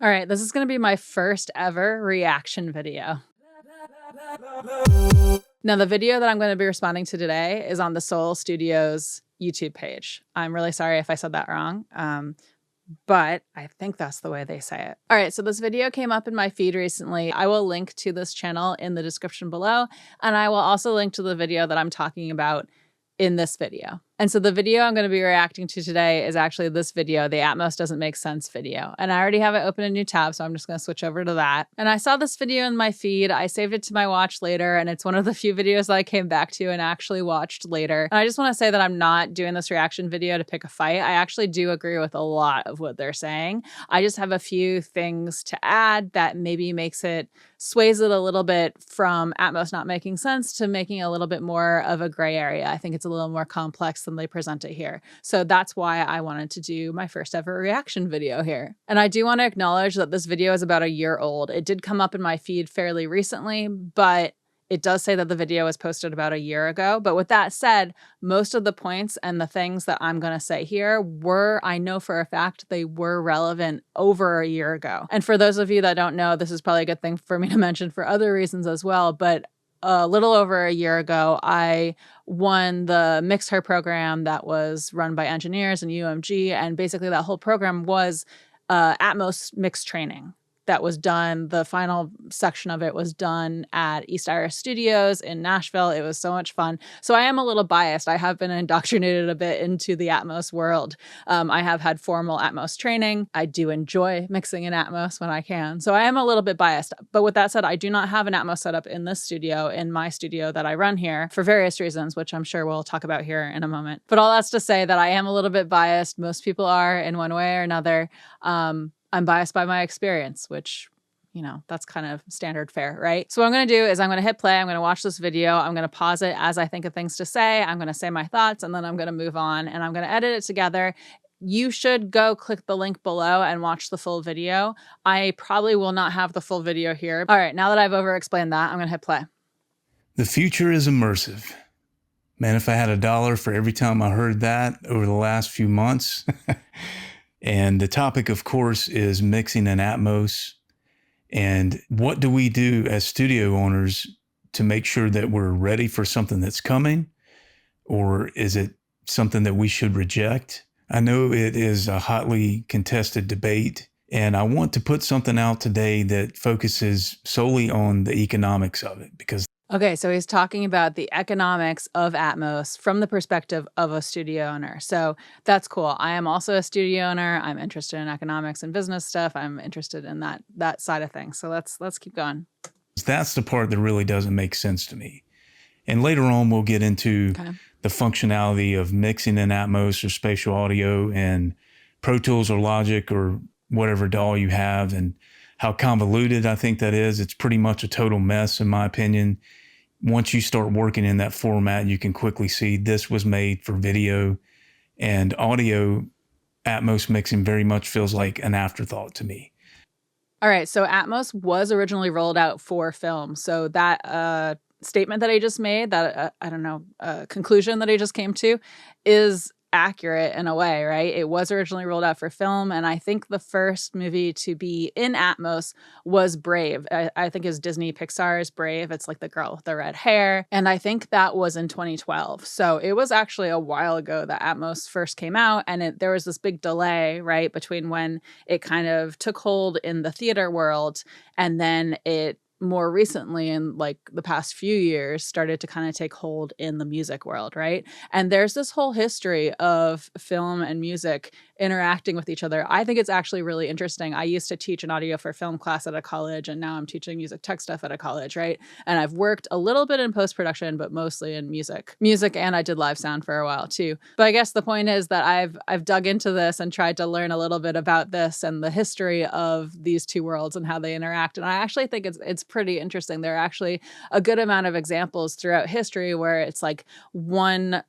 All right, this is going to be my first ever reaction video. Now, the video that I'm going to be responding to today is on the Soul Studios YouTube page. I'm really sorry if I said that wrong, but I think that's the way they say it. All right, so this video came up in my feed recently. I will link to this channel in the description below, and I will also link to the video that I'm talking about in this video. And so the video I'm going to be reacting to today is actually this video, the Atmos Doesn't Make Sense video. And I already have it open in a new tab, so I'm just going to switch over to that. And I saw this video in my feed. I saved it to my watch later, and it's one of the few videos that I came back to and actually watched later. And I just want to say that I'm not doing this reaction video to pick a fight. I actually do agree with a lot of what they're saying. I just have a few things to add that maybe sways it a little bit from Atmos not making sense to making a little bit more of a gray area. I think it's a little more complex than they present it here. So that's why I wanted to do my first ever reaction video here. And I do want to acknowledge that this video is about a year old. It did come up in my feed fairly recently, but it does say that the video was posted about a year ago. But with that said, most of the points and the things that I'm going to say here I know for a fact, they were relevant over a year ago. And for those of you that don't know, this is probably a good thing for me to mention for other reasons as well. But a little over a year ago, I won the Mix Her program that was run by engineers and UMG. And basically that whole program was Atmos mix training. That was done. The final section of it was done at East Iris Studios in Nashville. It was so much fun. So I am a little biased. I have been indoctrinated a bit into the Atmos world. I have had formal Atmos training. I do enjoy mixing in Atmos when I can. So I am a little bit biased. But with that said, I do not have an Atmos setup in this studio, in my studio that I run here for various reasons, which I'm sure we'll talk about here in a moment. But all that's to say that I am a little bit biased. Most people are in one way or another. I'm biased by my experience, which, you know, that's kind of standard fare, right? So what I'm going to do is I'm going to hit play. I'm going to watch this video. I'm going to pause it as I think of things to say. I'm going to say my thoughts, and then I'm going to move on, and I'm going to edit it together. You should go click the link below and watch the full video. I probably will not have the full video here. All right, now that I've over-explained that, I'm going to hit play. The future is immersive. Man, if I had $1 for every time I heard that over the last few months. And the topic, of course, is mixing in Atmos. And what do we do as studio owners to make sure that we're ready for something that's coming? Or is it something that we should reject? I know it is a hotly contested debate, and I want to put something out today that focuses solely on the economics of it, because okay, so he's talking about the economics of Atmos from the perspective of a studio owner. So that's cool. I am also a studio owner. I'm interested in economics and business stuff. I'm interested in that side of things. So let's keep going. That's the part that really doesn't make sense to me. And later on, we'll get into the functionality of mixing in Atmos or spatial audio and Pro Tools or Logic or whatever DAW you have, and how convoluted I think that is. It's pretty much a total mess, in my opinion. Once you start working in that format, you can quickly see this was made for video, and audio Atmos mixing very much feels like an afterthought to me. All right, so Atmos was originally rolled out for film. So that statement that I just made, that, conclusion that I just came to, is accurate in a way, right? It was originally rolled out for film, and I think the first movie to be in Atmos was Brave. I think it's Disney Pixar's Brave. It's like the girl with the red hair, and I think that was in 2012. So it was actually a while ago that Atmos first came out, and there was this big delay, right, between when it kind of took hold in the theater world and then it more recently, in like the past few years, started to kind of take hold in the music world, right? And there's this whole history of film and music interacting with each other. I think it's actually really interesting. I used to teach an audio for film class at a college, and now I'm teaching music tech stuff at a college, right? And I've worked a little bit in post-production, but mostly in music, and I did live sound for a while too. But I guess the point is that I've dug into this and tried to learn a little bit about this and the history of these two worlds and how they interact. And I actually think it's pretty interesting. There are actually a good amount of examples throughout history where it's like one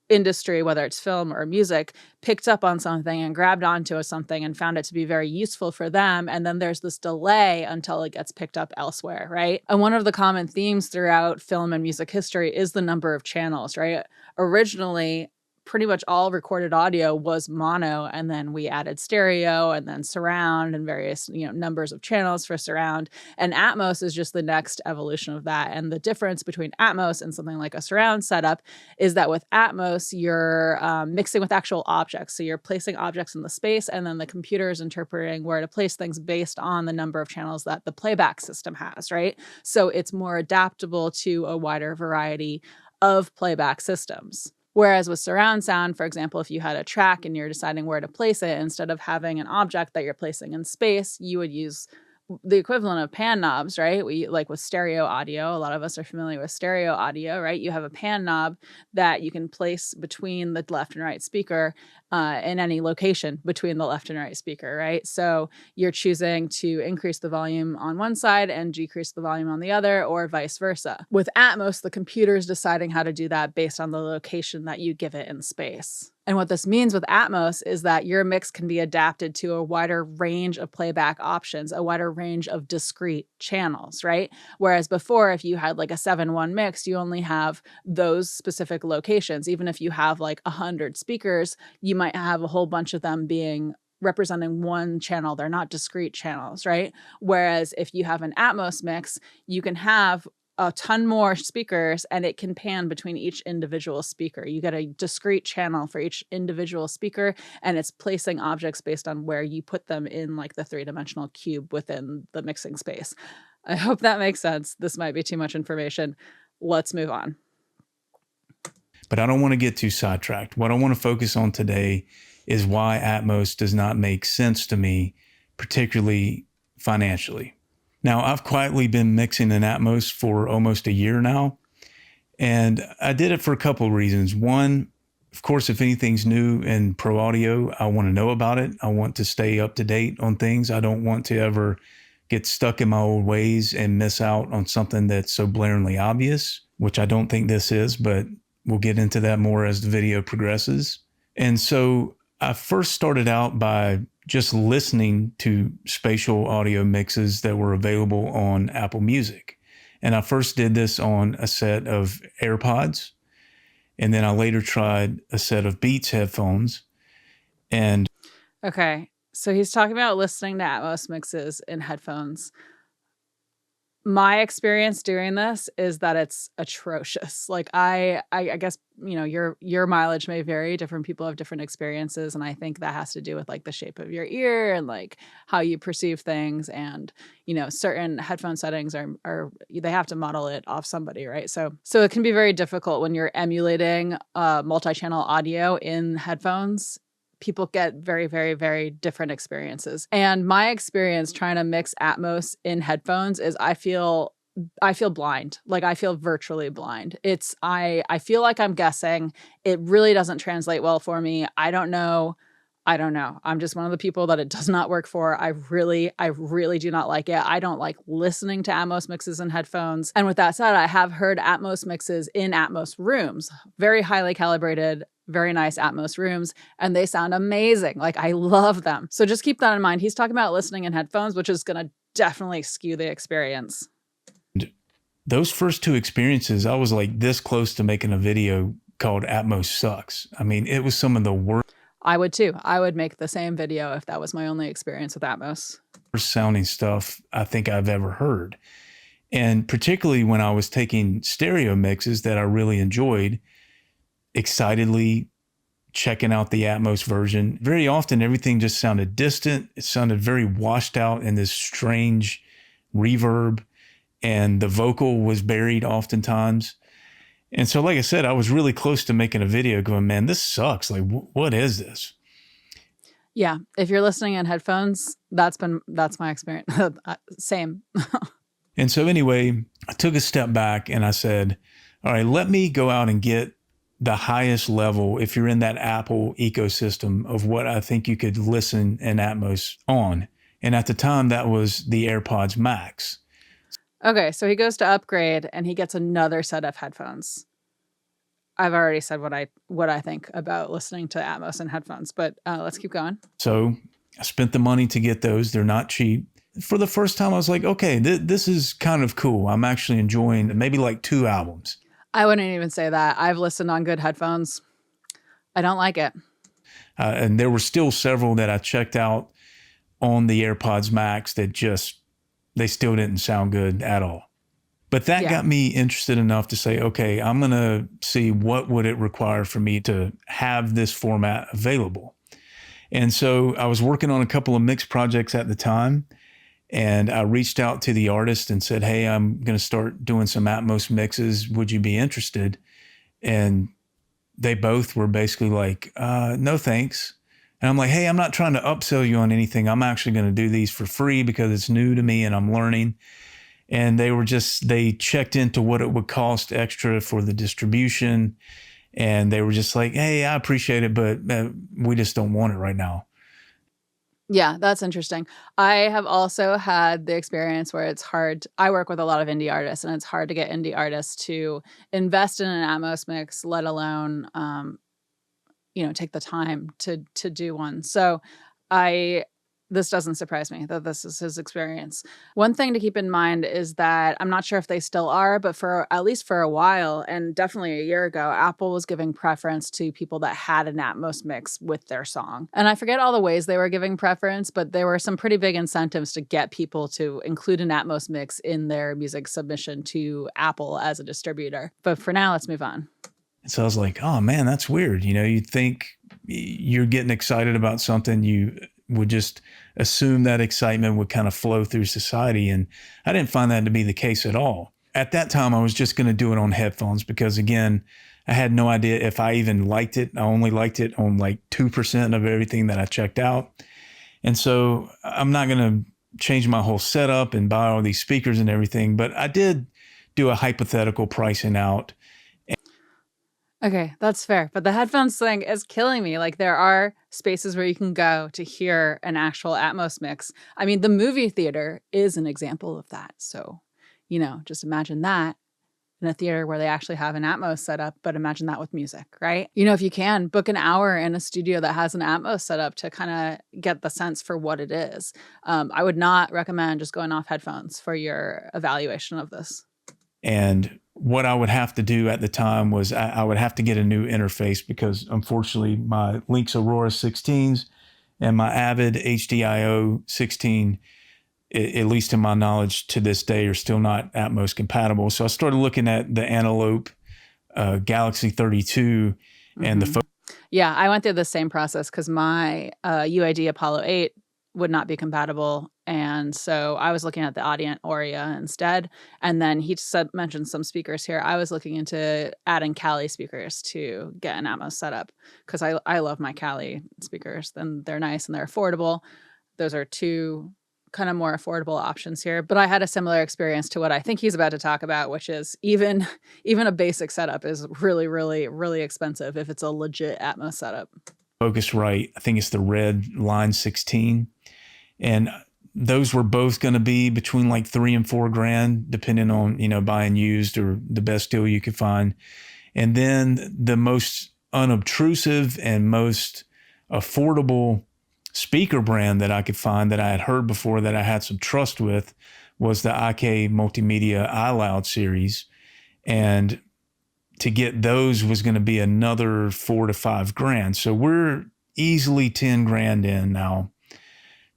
industry, whether it's film or music, picked up on something and grabbed onto something and found it to be very useful for them. And then there's this delay until it gets picked up elsewhere, right? And one of the common themes throughout film and music history is the number of channels, right? Originally, pretty much all recorded audio was mono, and then we added stereo and then surround and various, numbers of channels for surround. And Atmos is just the next evolution of that. And the difference between Atmos and something like a surround setup is that with Atmos, you're mixing with actual objects. So you're placing objects in the space, and then the computer is interpreting where to place things based on the number of channels that the playback system has, right? So it's more adaptable to a wider variety of playback systems. Whereas with surround sound, for example, if you had a track and you're deciding where to place it, instead of having an object that you're placing in space, you would use the equivalent of pan knobs, right? We like with stereo audio, a lot of us are familiar with stereo audio, right? You have a pan knob that you can place between the left and right speaker in any location between the left and right speaker, right? So you're choosing to increase the volume on one side and decrease the volume on the other, or vice versa. With Atmos, the computer is deciding how to do that based on the location that you give it in space. And what this means with Atmos is that your mix can be adapted to a wider range of playback options, a wider range of discrete channels, right? Whereas before, if you had like a 7-1 mix, you only have those specific locations. Even if you have like 100 speakers, you might have a whole bunch of them being representing one channel. They're not discrete channels, right? Whereas if you have an Atmos mix, you can have a ton more speakers, and it can pan between each individual speaker. You get a discrete channel for each individual speaker, and it's placing objects based on where you put them in like the 3-dimensional cube within the mixing space. I hope that makes sense. This might be too much information. Let's move on. But I don't want to get too sidetracked. What I want to focus on today is why Atmos does not make sense to me, particularly financially. Now, I've quietly been mixing in Atmos for almost a year now, and I did it for a couple of reasons. One, of course, if anything's new in pro audio, I want to know about it. I want to stay up to date on things. I don't want to ever get stuck in my old ways and miss out on something that's so blaringly obvious, which I don't think this is, but we'll get into that more as the video progresses. And so I first started out by just listening to spatial audio mixes that were available on Apple Music. And I first did this on a set of AirPods, and then I later tried a set of Beats headphones. And okay, so he's talking about listening to Atmos mixes in headphones. My experience doing this is that it's atrocious. Like I guess, your mileage may vary. Different people have different experiences. And I think that has to do with like the shape of your ear and like how you perceive things. And, certain headphone settings are they have to model it off somebody, right? So it can be very difficult when you're emulating multi-channel audio in headphones. People get very, very, very different experiences. And my experience trying to mix Atmos in headphones is I feel blind. Like I feel virtually blind. I feel like I'm guessing. It really doesn't translate well for me. I don't know. I'm just one of the people that it does not work for. I really do not like it. I don't like listening to Atmos mixes in headphones. And with that said, I have heard Atmos mixes in Atmos rooms, very highly calibrated, very nice Atmos rooms, and they sound amazing. Like I love them. So just keep that in mind. He's talking about listening in headphones, which is going to definitely skew the experience. Those first two experiences, I was like this close to making a video called Atmos Sucks. I mean, it was some of the worst. I would too. I would make the same video if that was my only experience with Atmos. Worst sounding stuff I think I've ever heard. And particularly when I was taking stereo mixes that I really enjoyed, excitedly checking out the Atmos version. Very often, everything just sounded distant. It sounded very washed out in this strange reverb, and the vocal was buried oftentimes. And so, like I said, I was really close to making a video going, man, this sucks. Like, what is this? Yeah. If you're listening in headphones, that's my experience. Same. And so anyway, I took a step back and I said, all right, let me go out and get the highest level, if you're in that Apple ecosystem, of what I think you could listen in Atmos on. And at the time, that was the AirPods Max. Okay, so he goes to upgrade and he gets another set of headphones. I've already said what I think about listening to Atmos in headphones, but let's keep going. So I spent the money to get those. They're not cheap. For the first time, I was like, okay, this is kind of cool. I'm actually enjoying maybe like 2 albums. I wouldn't even say that. I've listened on good headphones. I don't like it. And there were still several that I checked out on the AirPods Max that they still didn't sound good at all. But that got me interested enough to say, okay, I'm going to see what would it require for me to have this format available. And so I was working on a couple of mix projects at the time, and I reached out to the artist and said, hey, I'm going to start doing some Atmos mixes. Would you be interested? And they both were basically like, no, thanks. And I'm like, hey, I'm not trying to upsell you on anything. I'm actually going to do these for free because it's new to me and I'm learning. And they checked into what it would cost extra for the distribution. And they were just like, hey, I appreciate it, but we just don't want it right now. Yeah, that's interesting. I have also had the experience where it's hard. I work with a lot of indie artists, and it's hard to get indie artists to invest in an Atmos mix, let alone, take the time to do one. So this doesn't surprise me that this is his experience. One thing to keep in mind is that I'm not sure if they still are, but for at least for a while, and definitely a year ago, Apple was giving preference to people that had an Atmos mix with their song. And I forget all the ways they were giving preference, but there were some pretty big incentives to get people to include an Atmos mix in their music submission to Apple as a distributor. But for now, let's move on. So I was like, oh man, that's weird. You'd think you're getting excited about something, you would just assume that excitement would kind of flow through society. And I didn't find that to be the case at all. At that time, I was just going to do it on headphones because, again, I had no idea if I even liked it. I only liked it on like 2% of everything that I checked out. And so I'm not going to change my whole setup and buy all these speakers and everything. But I did do a hypothetical pricing out. Okay, that's fair. But the headphones thing is killing me. Like, there are spaces where you can go to hear an actual Atmos mix. I mean, the movie theater is an example of that. So, just imagine that in a theater where they actually have an Atmos setup, but imagine that with music, right? If you can, book an hour in a studio that has an Atmos setup to kind of get the sense for what it is. I would not recommend just going off headphones for your evaluation of this. And what I would have to do at the time was I would have to get a new interface because, unfortunately, my Lynx Aurora 16s and my Avid HDIO 16, at least in my knowledge to this day, are still not Atmos compatible. So I started looking at the Antelope Galaxy 32 and the Yeah, I went through the same process because my UAD Apollo 8 would not be compatible. And so I was looking at the Audient Aurea instead. And then he mentioned some speakers here. I was looking into adding Cali speakers to get an Atmos setup because I love my Cali speakers. And they're nice and they're affordable. Those are two kind of more affordable options here. But I had a similar experience to what I think he's about to talk about, which is even a basic setup is really, really, really expensive if it's a legit Atmos setup. Focusrite, I think it's the red Line 16. And those were both going to be between like $3,000 and $4,000, depending on, buying used or the best deal you could find. And then the most unobtrusive and most affordable speaker brand that I could find that I had heard before that I had some trust with was the IK Multimedia iLoud series. And to get those was going to be another $4,000 to $5,000. So we're easily $10,000 in now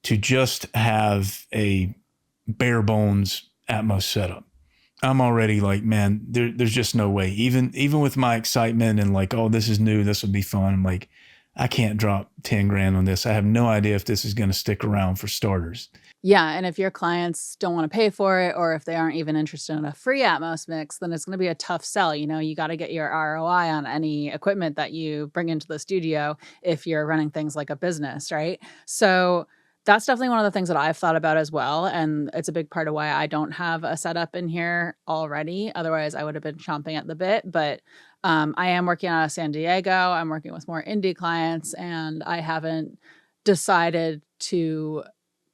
to just have a bare bones Atmos setup. I'm already like, man, there's just no way. Even with my excitement and like, oh, this is new, this will be fun. I'm like, I can't drop $10,000 on this. I have no idea if this is going to stick around for starters. Yeah, and if your clients don't want to pay for it, or if they aren't even interested in a free Atmos mix, then it's going to be a tough sell. You got to get your ROI on any equipment that you bring into the studio if you're running things like a business, right? So that's definitely one of the things that I've thought about as well. And it's a big part of why I don't have a setup in here already. Otherwise, I would have been chomping at the bit. But I am working out of San Diego. I'm working with more indie clients, and I haven't decided to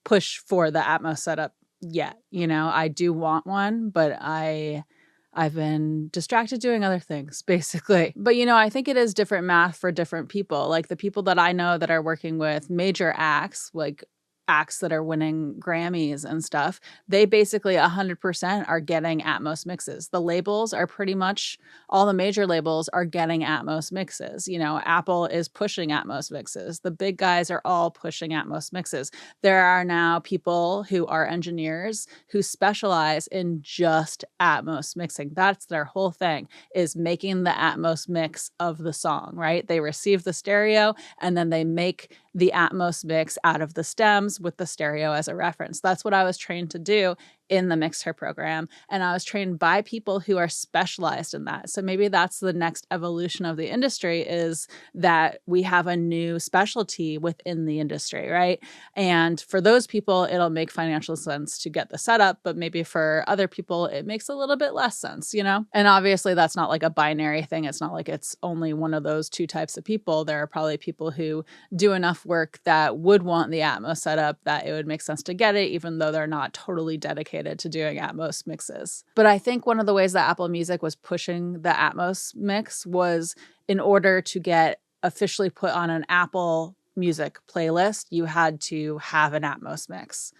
push for the Atmos setup yet. I do want one, but I've been distracted doing other things, basically. But, I think it is different math for different people. Like the people that I know that are working with major acts, like acts that are winning Grammys and stuff, they basically 100% are getting Atmos mixes. The labels are pretty much, all the major labels are getting Atmos mixes. You know, Apple is pushing Atmos mixes. The big guys are all pushing Atmos mixes. There are now people who are engineers who specialize in just Atmos mixing. That's their whole thing, is making the Atmos mix of the song, right? They receive the stereo and then they make the Atmos mix out of the stems with the stereo as a reference. That's what I was trained to do in the mixer program. And I was trained by people who are specialized in that. So maybe that's the next evolution of the industry, is that we have a new specialty within the industry, right? And for those people, it'll make financial sense to get the setup, but maybe for other people, it makes a little bit less sense, you know? And obviously that's not like a binary thing. It's not like it's only one of those two types of people. There are probably people who do enough work that would want the Atmos setup that it would make sense to get it, even though they're not totally dedicated to doing Atmos mixes. But I think one of the ways that Apple Music was pushing the Atmos mix was in order to get officially put on an Apple Music playlist, you had to have an Atmos mix.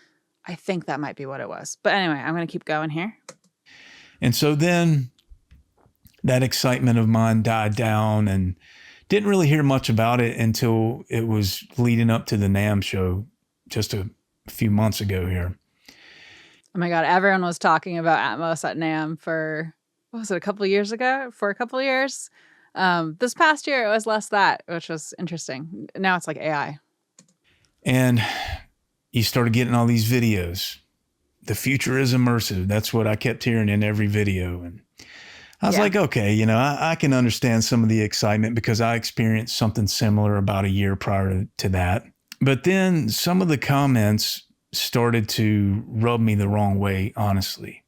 I think that might be what it was. But anyway, I'm going to keep going here. And so then that excitement of mine died down, and didn't really hear much about it until it was leading up to the NAMM show just a few months ago here. Oh my God, everyone was talking about Atmos at NAMM for, what was it, a couple of years ago? For a couple of years. This past year, it was less that, which was interesting. Now it's like AI. And you started getting all these videos. The future is immersive. That's what I kept hearing in every video. And I was like, okay, you know, I can understand some of the excitement because I experienced something similar about a year prior to that. But then some of the comments started to rub me the wrong way, honestly.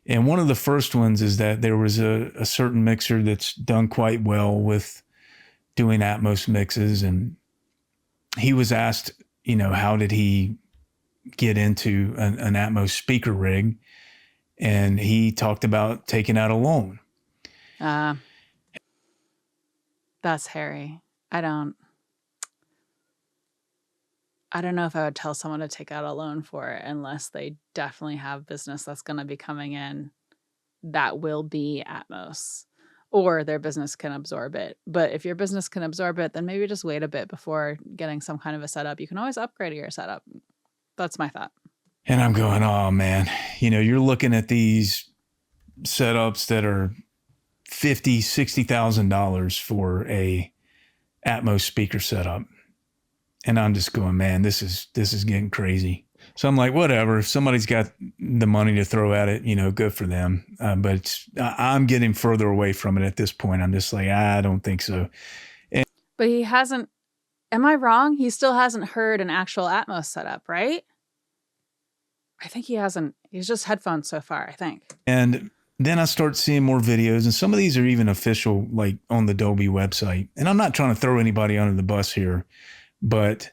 And one of the first ones is that there was a certain mixer that's done quite well with doing Atmos mixes. And he was asked, you know, how did he get into an Atmos speaker rig? And he talked about taking out a loan. That's hairy. I don't know if I would tell someone to take out a loan for it unless they definitely have business that's going to be coming in that will be Atmos, or their business can absorb it. But if your business can absorb it, then maybe just wait a bit before getting some kind of a setup. You can always upgrade your setup. That's my thought. And I'm going, oh man, you know, you're looking at these setups that are $50,000, $60,000 for a Atmos speaker setup. And I'm just going, man, this is getting crazy. So I'm like, whatever. If somebody's got the money to throw at it, you know, good for them. But I'm getting further away from it at this point. I'm just like, I don't think so. But he hasn't, am I wrong? He still hasn't heard an actual Atmos setup, right? I think he hasn't. He's just headphones so far, I think. And then I start seeing more videos, and some of these are even official, like on the Dolby website. And I'm not trying to throw anybody under the bus here, but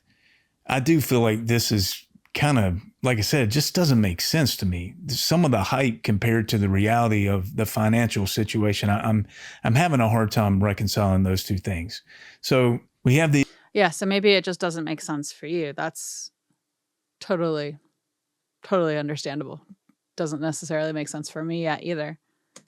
I do feel like this is kind of, like I said, it just doesn't make sense to me. Some of the hype compared to the reality of the financial situation, I'm having a hard time reconciling those two things. So we have the... Yeah, so maybe it just doesn't make sense for you. That's totally understandable. Doesn't necessarily make sense for me yet either.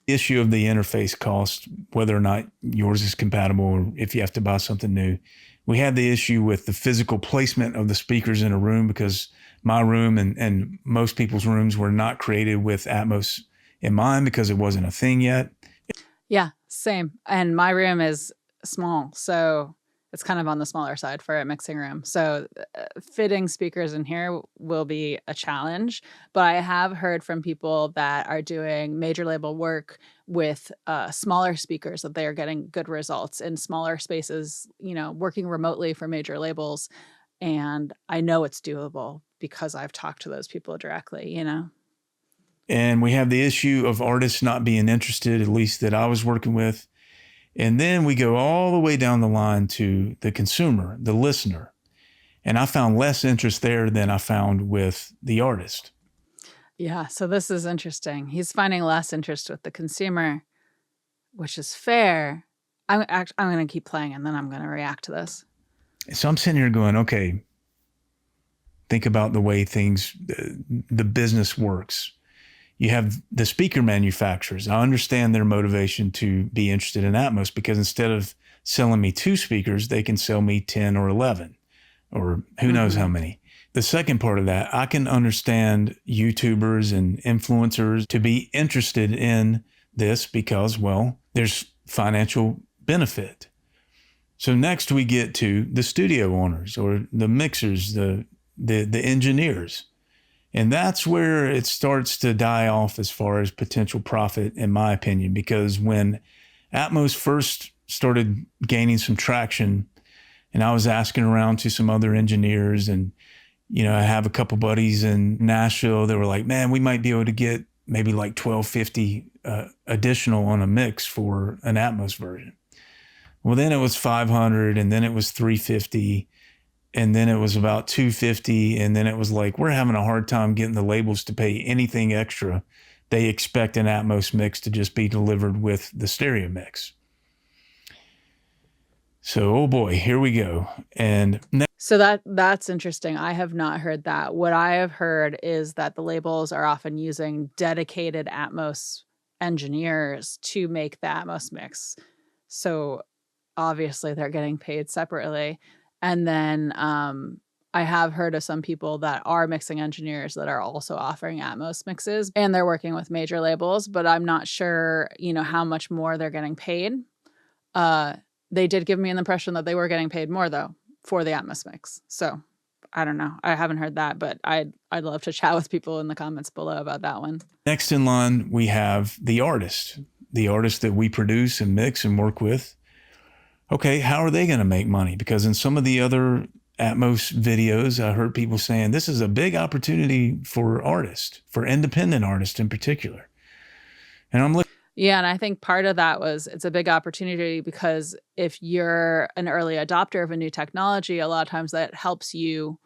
Issue of the interface cost, whether or not yours is compatible or if you have to buy something new. We had the issue with the physical placement of the speakers in a room, because my room and most people's rooms were not created with Atmos in mind because it wasn't a thing yet. Yeah, same. And my room is small, so it's kind of on the smaller side for a mixing room. So fitting speakers in here will be a challenge. But I have heard from people that are doing major label work with smaller speakers that they are getting good results in smaller spaces, you know, working remotely for major labels. And I know it's doable because I've talked to those people directly, you know. And we have the issue of artists not being interested, at least that I was working with. And then we go all the way down the line to the consumer, the listener. And I found less interest there than I found with the artist. Yeah, so this is interesting. He's finding less interest with the consumer, which is fair. I'm going to keep playing and then I'm going to react to this. So I'm sitting here going, okay, think about the way the business works. You have the speaker manufacturers. I understand their motivation to be interested in Atmos because instead of selling me 2 speakers, they can sell me 10 or 11 or who knows how many. The second part of that, I can understand YouTubers and influencers to be interested in this because, well, there's financial benefit. So next we get to the studio owners or the mixers, the engineers. And that's where it starts to die off as far as potential profit, in my opinion, because when Atmos first started gaining some traction, and I was asking around to some other engineers, and I have a couple buddies in Nashville that were like, man, we might be able to get maybe like $1,250 additional on a mix for an Atmos version. Well, then it was $500, and then it was $350. And then it was about $250. And then it was like, we're having a hard time getting the labels to pay anything extra. They expect an Atmos mix to just be delivered with the stereo mix. So, oh boy, here we go. And so that's interesting. I have not heard that. What I have heard is that the labels are often using dedicated Atmos engineers to make the Atmos mix. So obviously they're getting paid separately. And then I have heard of some people that are mixing engineers that are also offering Atmos mixes, and they're working with major labels, but I'm not sure, how much more they're getting paid. They did give me an impression that they were getting paid more though for the Atmos mix. So I don't know. I haven't heard that, but I'd love to chat with people in the comments below about that one. Next in line, we have the artist that we produce and mix and work with. Okay, how are they going to make money? Because in some of the other Atmos videos, I heard people saying this is a big opportunity for artists, for independent artists in particular. And I'm looking. Yeah, and I think part of that was it's a big opportunity because if you're an early adopter of a new technology, a lot of times that helps you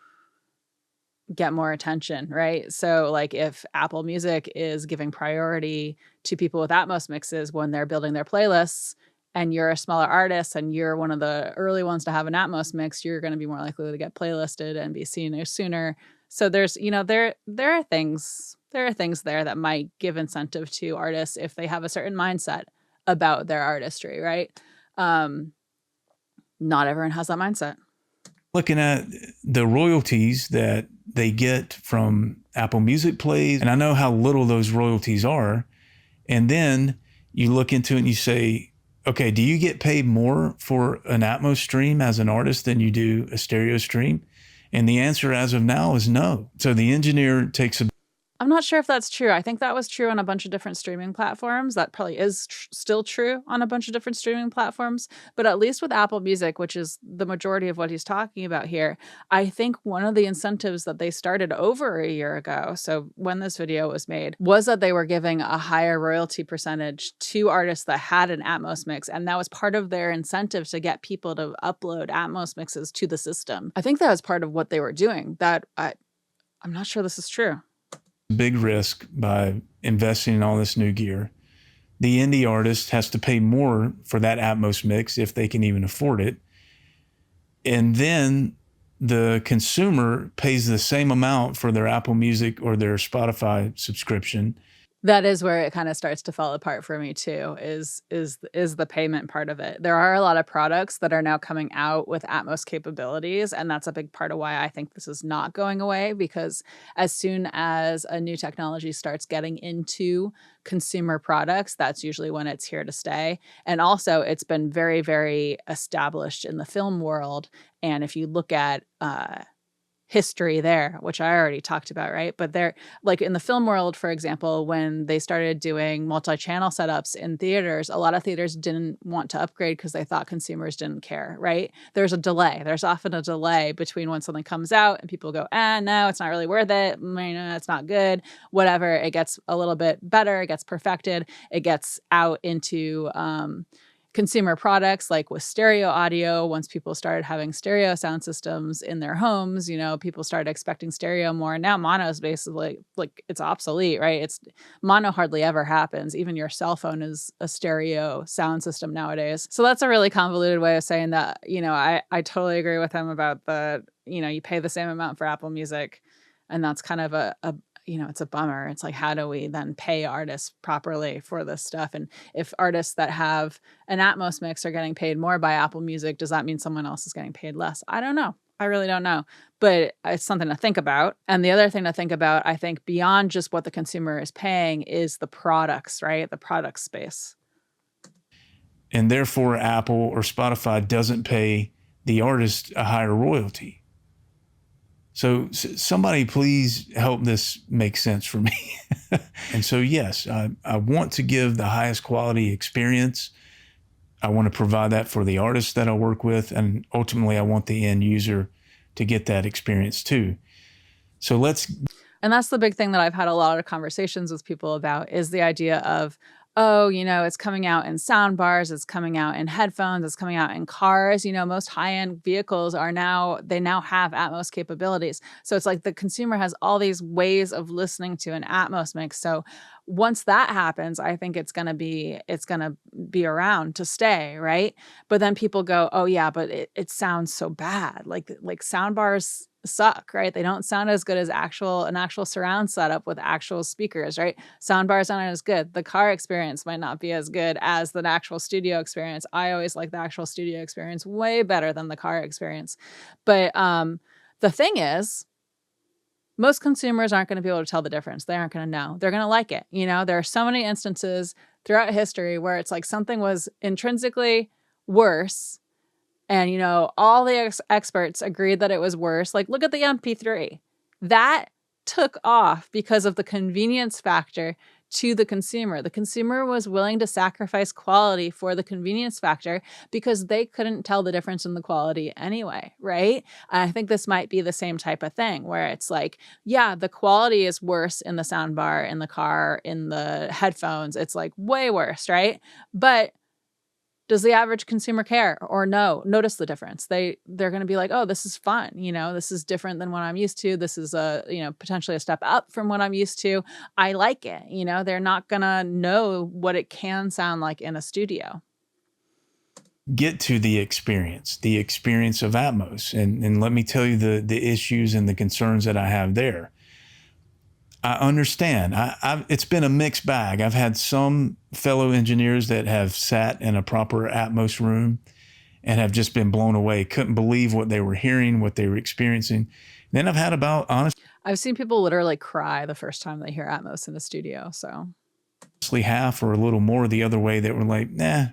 get more attention, right? So like if Apple Music is giving priority to people with Atmos mixes when they're building their playlists, and you're a smaller artist and you're one of the early ones to have an Atmos mix, you're going to be more likely to get playlisted and be seen sooner. So there's, there are things there that might give incentive to artists if they have a certain mindset about their artistry, right? Not everyone has that mindset. Looking at the royalties that they get from Apple Music plays, and I know how little those royalties are. And then you look into it and you say, okay, do you get paid more for an Atmos stream as an artist than you do a stereo stream? And the answer as of now is no. So the engineer takes a... I'm not sure if that's true. I think that was true on a bunch of different streaming platforms. That probably is still true on a bunch of different streaming platforms. But at least with Apple Music, which is the majority of what he's talking about here, I think one of the incentives that they started over a year ago, so when this video was made, was that they were giving a higher royalty percentage to artists that had an Atmos mix. And that was part of their incentive to get people to upload Atmos mixes to the system. I think that was part of what they were doing. I'm not sure this is true. Big risk by investing in all this new gear. The indie artist has to pay more for that Atmos mix if they can even afford it. And then the consumer pays the same amount for their Apple Music or their Spotify subscription. That is where it kind of starts to fall apart for me too, is the payment part of it. There are a lot of products that are now coming out with Atmos capabilities, and that's a big part of why I think this is not going away, because as soon as a new technology starts getting into consumer products, that's usually when it's here to stay. And also it's been very, very established in the film world. And if you look at history there, which I already talked about, right? But they're like in the film world, for example, when they started doing multi-channel setups in theaters, a lot of theaters didn't want to upgrade because they thought consumers didn't care, right? There's a delay. There's often a delay between when something comes out and people go, no, it's not really worth it. It's not good. Whatever. It gets a little bit better. It gets perfected. It gets out into, consumer products, like with stereo audio. Once people started having stereo sound systems in their homes, people started expecting stereo more. Now mono is basically like it's obsolete, right? It's mono hardly ever happens. Even your cell phone is a stereo sound system nowadays. So that's a really convoluted way of saying that, I totally agree with him about you pay the same amount for Apple Music, and that's kind of it's a bummer. It's like, how do we then pay artists properly for this stuff? And if artists that have an Atmos mix are getting paid more by Apple Music, does that mean someone else is getting paid less? I don't know. I really don't know. But it's something to think about. And the other thing to think about, I think, beyond just what the consumer is paying is the products, right? The product space. And therefore, Apple or Spotify doesn't pay the artist a higher royalty. So somebody please help this make sense for me. And so, yes, I want to give the highest quality experience. I want to provide that for the artists that I work with. And ultimately, I want the end user to get that experience too. So and that's the big thing that I've had a lot of conversations with people about, is the idea of, oh, it's coming out in sound bars, it's coming out in headphones, it's coming out in cars. Most high-end vehicles now have Atmos capabilities. So it's like the consumer has all these ways of listening to an Atmos mix. So once that happens, I think it's gonna be around to stay, right? But then people go, oh yeah, but it sounds so bad. Like sound bars suck, right? They don't sound as good as an actual surround setup with actual speakers, right? Sound bars aren't as good. The car experience might not be as good as the actual studio experience. I always like the actual studio experience way better than the car experience. But the thing is, most consumers aren't going to be able to tell the difference. They aren't going to know. They're going to like it. There are so many instances throughout history where it's like something was intrinsically worse, and, all the experts agreed that it was worse. Like, look at the MP3. That took off because of the convenience factor to the consumer. The consumer was willing to sacrifice quality for the convenience factor because they couldn't tell the difference in the quality anyway, right? And I think this might be the same type of thing where it's like, yeah, the quality is worse in the soundbar, in the car, in the headphones. It's like way worse, right? But does the average consumer care or no? Notice the difference. They're going to be like, oh, this is fun. This is different than what I'm used to. This is potentially a step up from what I'm used to. I like it. They're not going to know what it can sound like in a studio. Get to the experience of Atmos. And let me tell you the issues and the concerns that I have there. I understand. It's been a mixed bag. I've had some fellow engineers that have sat in a proper Atmos room and have just been blown away, couldn't believe what they were hearing, what they were experiencing. Then I've had I've seen people literally cry the first time they hear Atmos in a studio. So half or a little more the other way that were like, nah,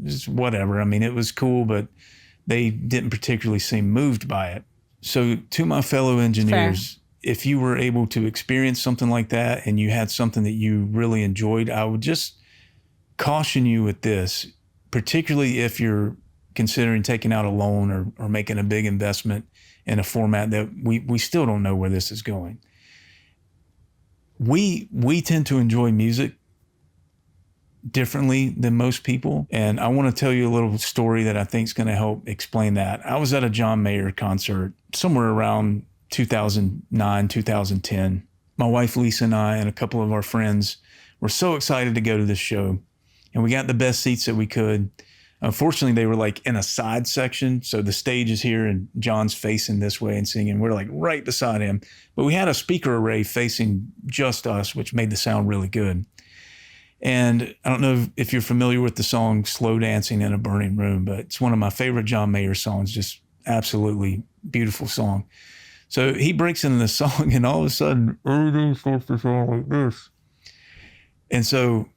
just whatever. I mean, it was cool, but they didn't particularly seem moved by it. So to my fellow engineers, if you were able to experience something like that and you had something that you really enjoyed, I would just caution you with this, particularly if you're considering taking out a loan or making a big investment in a format that we still don't know where this is going. We tend to enjoy music differently than most people. And I want to tell you a little story that I think is going to help explain that. I was at a John Mayer concert somewhere around 2009, 2010. My wife, Lisa, and I, and a couple of our friends were so excited to go to this show. And we got the best seats that we could. Unfortunately, they were like in a side section. So the stage is here and John's facing this way and singing. We're like right beside him. But we had a speaker array facing just us, which made the sound really good. And I don't know if you're familiar with the song Slow Dancing in a Burning Room, but it's one of my favorite John Mayer songs, just absolutely beautiful song. So he breaks into the song and all of a sudden, everything starts to sound like this. And so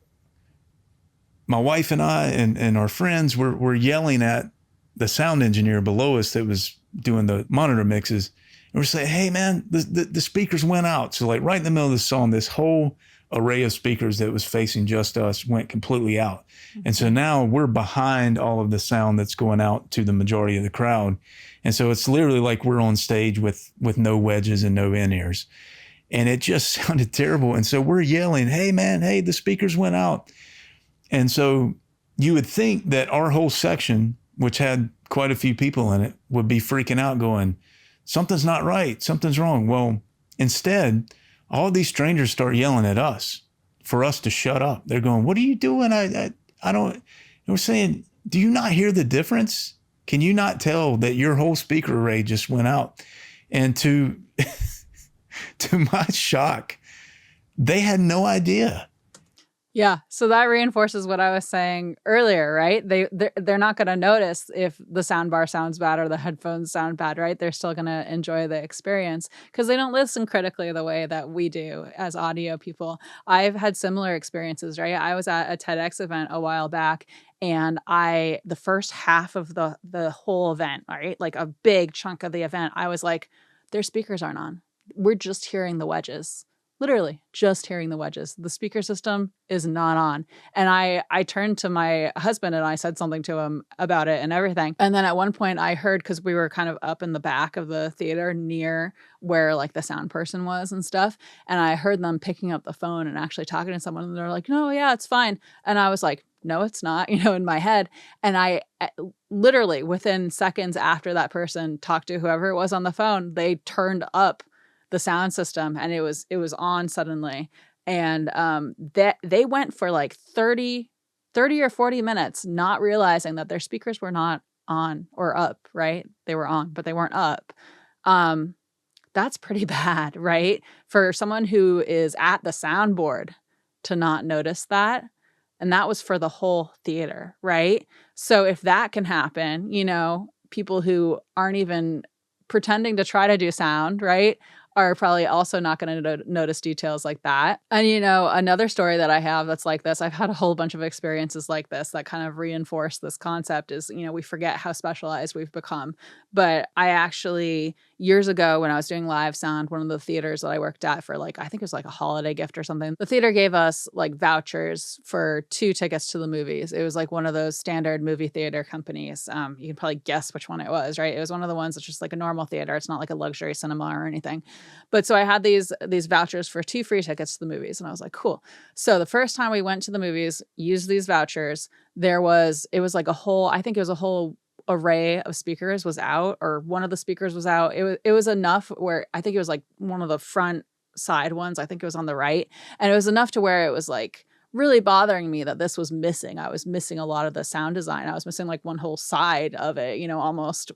my wife and I and our friends were yelling at the sound engineer below us that was doing the monitor mixes. And we're saying, hey man, the speakers went out. So like right in the middle of the song, this whole array of speakers that was facing just us went completely out. And so now we're behind all of the sound that's going out to the majority of the crowd. And so it's literally like we're on stage with no wedges and no in-ears. And it just sounded terrible. And so we're yelling, hey man, hey, the speakers went out. And so You would think that our whole section, which had quite a few people in it, would be freaking out going, something's not right, something's wrong. Well, instead, all these strangers start yelling at us for us to shut up. They're going, what are you doing? I don't, and we're saying, do you not hear the difference? Can you not tell that your whole speaker array just went out? And to my shock, they had no idea. Yeah. So that reinforces what I was saying earlier, right? They're not going to notice if the sound bar sounds bad or the headphones sound bad, right? They're still going to enjoy the experience because they don't listen critically the way that we do as audio people. I've had similar experiences, right? I was at a TEDx event a while back, and the first half of the whole event, right? Like a big chunk of the event, I was like, their speakers aren't on. We're just hearing the wedges. Literally just hearing the wedges. The speaker system is not on. And I turned to my husband and I said something to him about it and everything. And then at one point I heard, because we were kind of up in the back of the theater near where like the sound person was and stuff. And I heard them picking up the phone and actually talking to someone. And they're like, no, yeah, it's fine. And I was like, no, it's not, in my head. And I literally within seconds after that person talked to whoever it was on the phone, they turned up the sound system and it was on suddenly. And they went for like 30 or 40 minutes not realizing that their speakers were not on or up, right? They were on, but they weren't up. That's pretty bad, right? For someone who is at the soundboard to not notice that. And that was for the whole theater, right? So if that can happen, people who aren't even pretending to try to do sound, right, are probably also not going to notice details like that. And, another story that I have that's like this, I've had a whole bunch of experiences like this that kind of reinforce this concept is, we forget how specialized we've become. But I actually, years ago when I was doing live sound, one of the theaters that I worked at for I think it was like a holiday gift or something, the theater gave us like vouchers for 2 tickets to the movies. It was like one of those standard movie theater companies. You can probably guess which one it was, right? It was one of the ones that's just like a normal theater. It's not like a luxury cinema or anything. But so I had these vouchers for 2 free tickets to the movies. And I was like, cool. So the first time we went to the movies, used these vouchers, it was like a whole array of speakers was out, or one of the speakers was out. It was enough where I think it was like one of the front side ones. I think it was on the right. And it was enough to where it was like really bothering me that this was missing. I was missing a lot of the sound design. I was missing like one whole side of it, almost.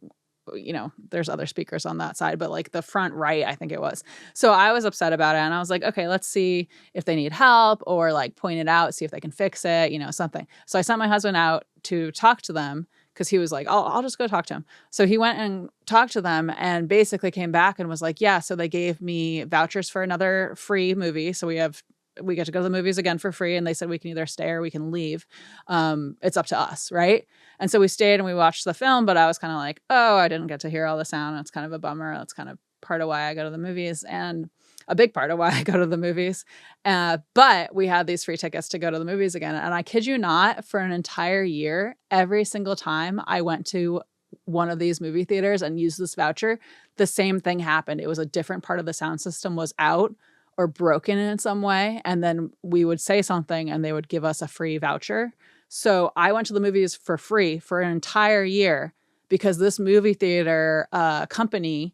There's other speakers on that side, but like the front right, I think it was. So I was upset about it. And I was like, okay, let's see if they need help or like point it out, see if they can fix it, something. So I sent my husband out to talk to them because he was like, I'll just go talk to him. So he went and talked to them and basically came back and was like, yeah, so they gave me vouchers for another free movie. So we get to go to the movies again for free. And they said we can either stay or we can leave. It's up to us, right? And so we stayed and we watched the film, but I was kind of like, oh, I didn't get to hear all the sound. It's kind of a bummer. That's kind of part of why I go to the movies and a big part of why I go to the movies. But we had these free tickets to go to the movies again. And I kid you not, for an entire year, every single time I went to one of these movie theaters and used this voucher, the same thing happened. It was a different part of the sound system was out or broken in some way. And then we would say something and they would give us a free voucher. So I went to the movies for free for an entire year because this movie theater company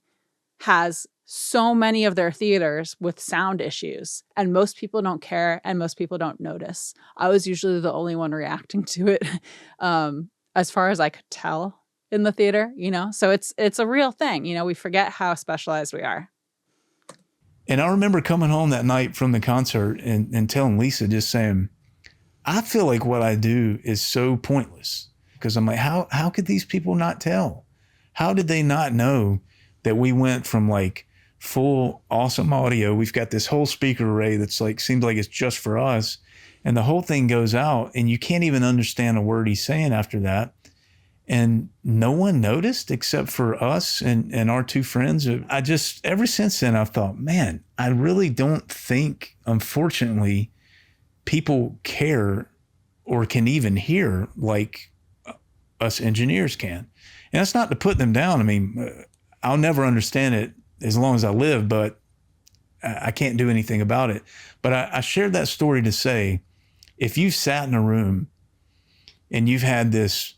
has so many of their theaters with sound issues and most people don't care and most people don't notice. I was usually the only one reacting to it as far as I could tell in the theater, so it's a real thing. We forget how specialized we are. And I remember coming home that night from the concert and telling Lisa, just saying, I feel like what I do is so pointless because I'm like, how could these people not tell? How did they not know that we went from like full awesome audio? We've got this whole speaker array that's like, seems like it's just for us. And the whole thing goes out and you can't even understand a word he's saying after that. And no one noticed except for us and our 2 friends. Ever since then, I've thought, man, I really don't think, unfortunately, people care or can even hear like us engineers can. And that's not to put them down. I mean, I'll never understand it as long as I live, but I can't do anything about it. But I shared that story to say, if you sat in a room and you've had this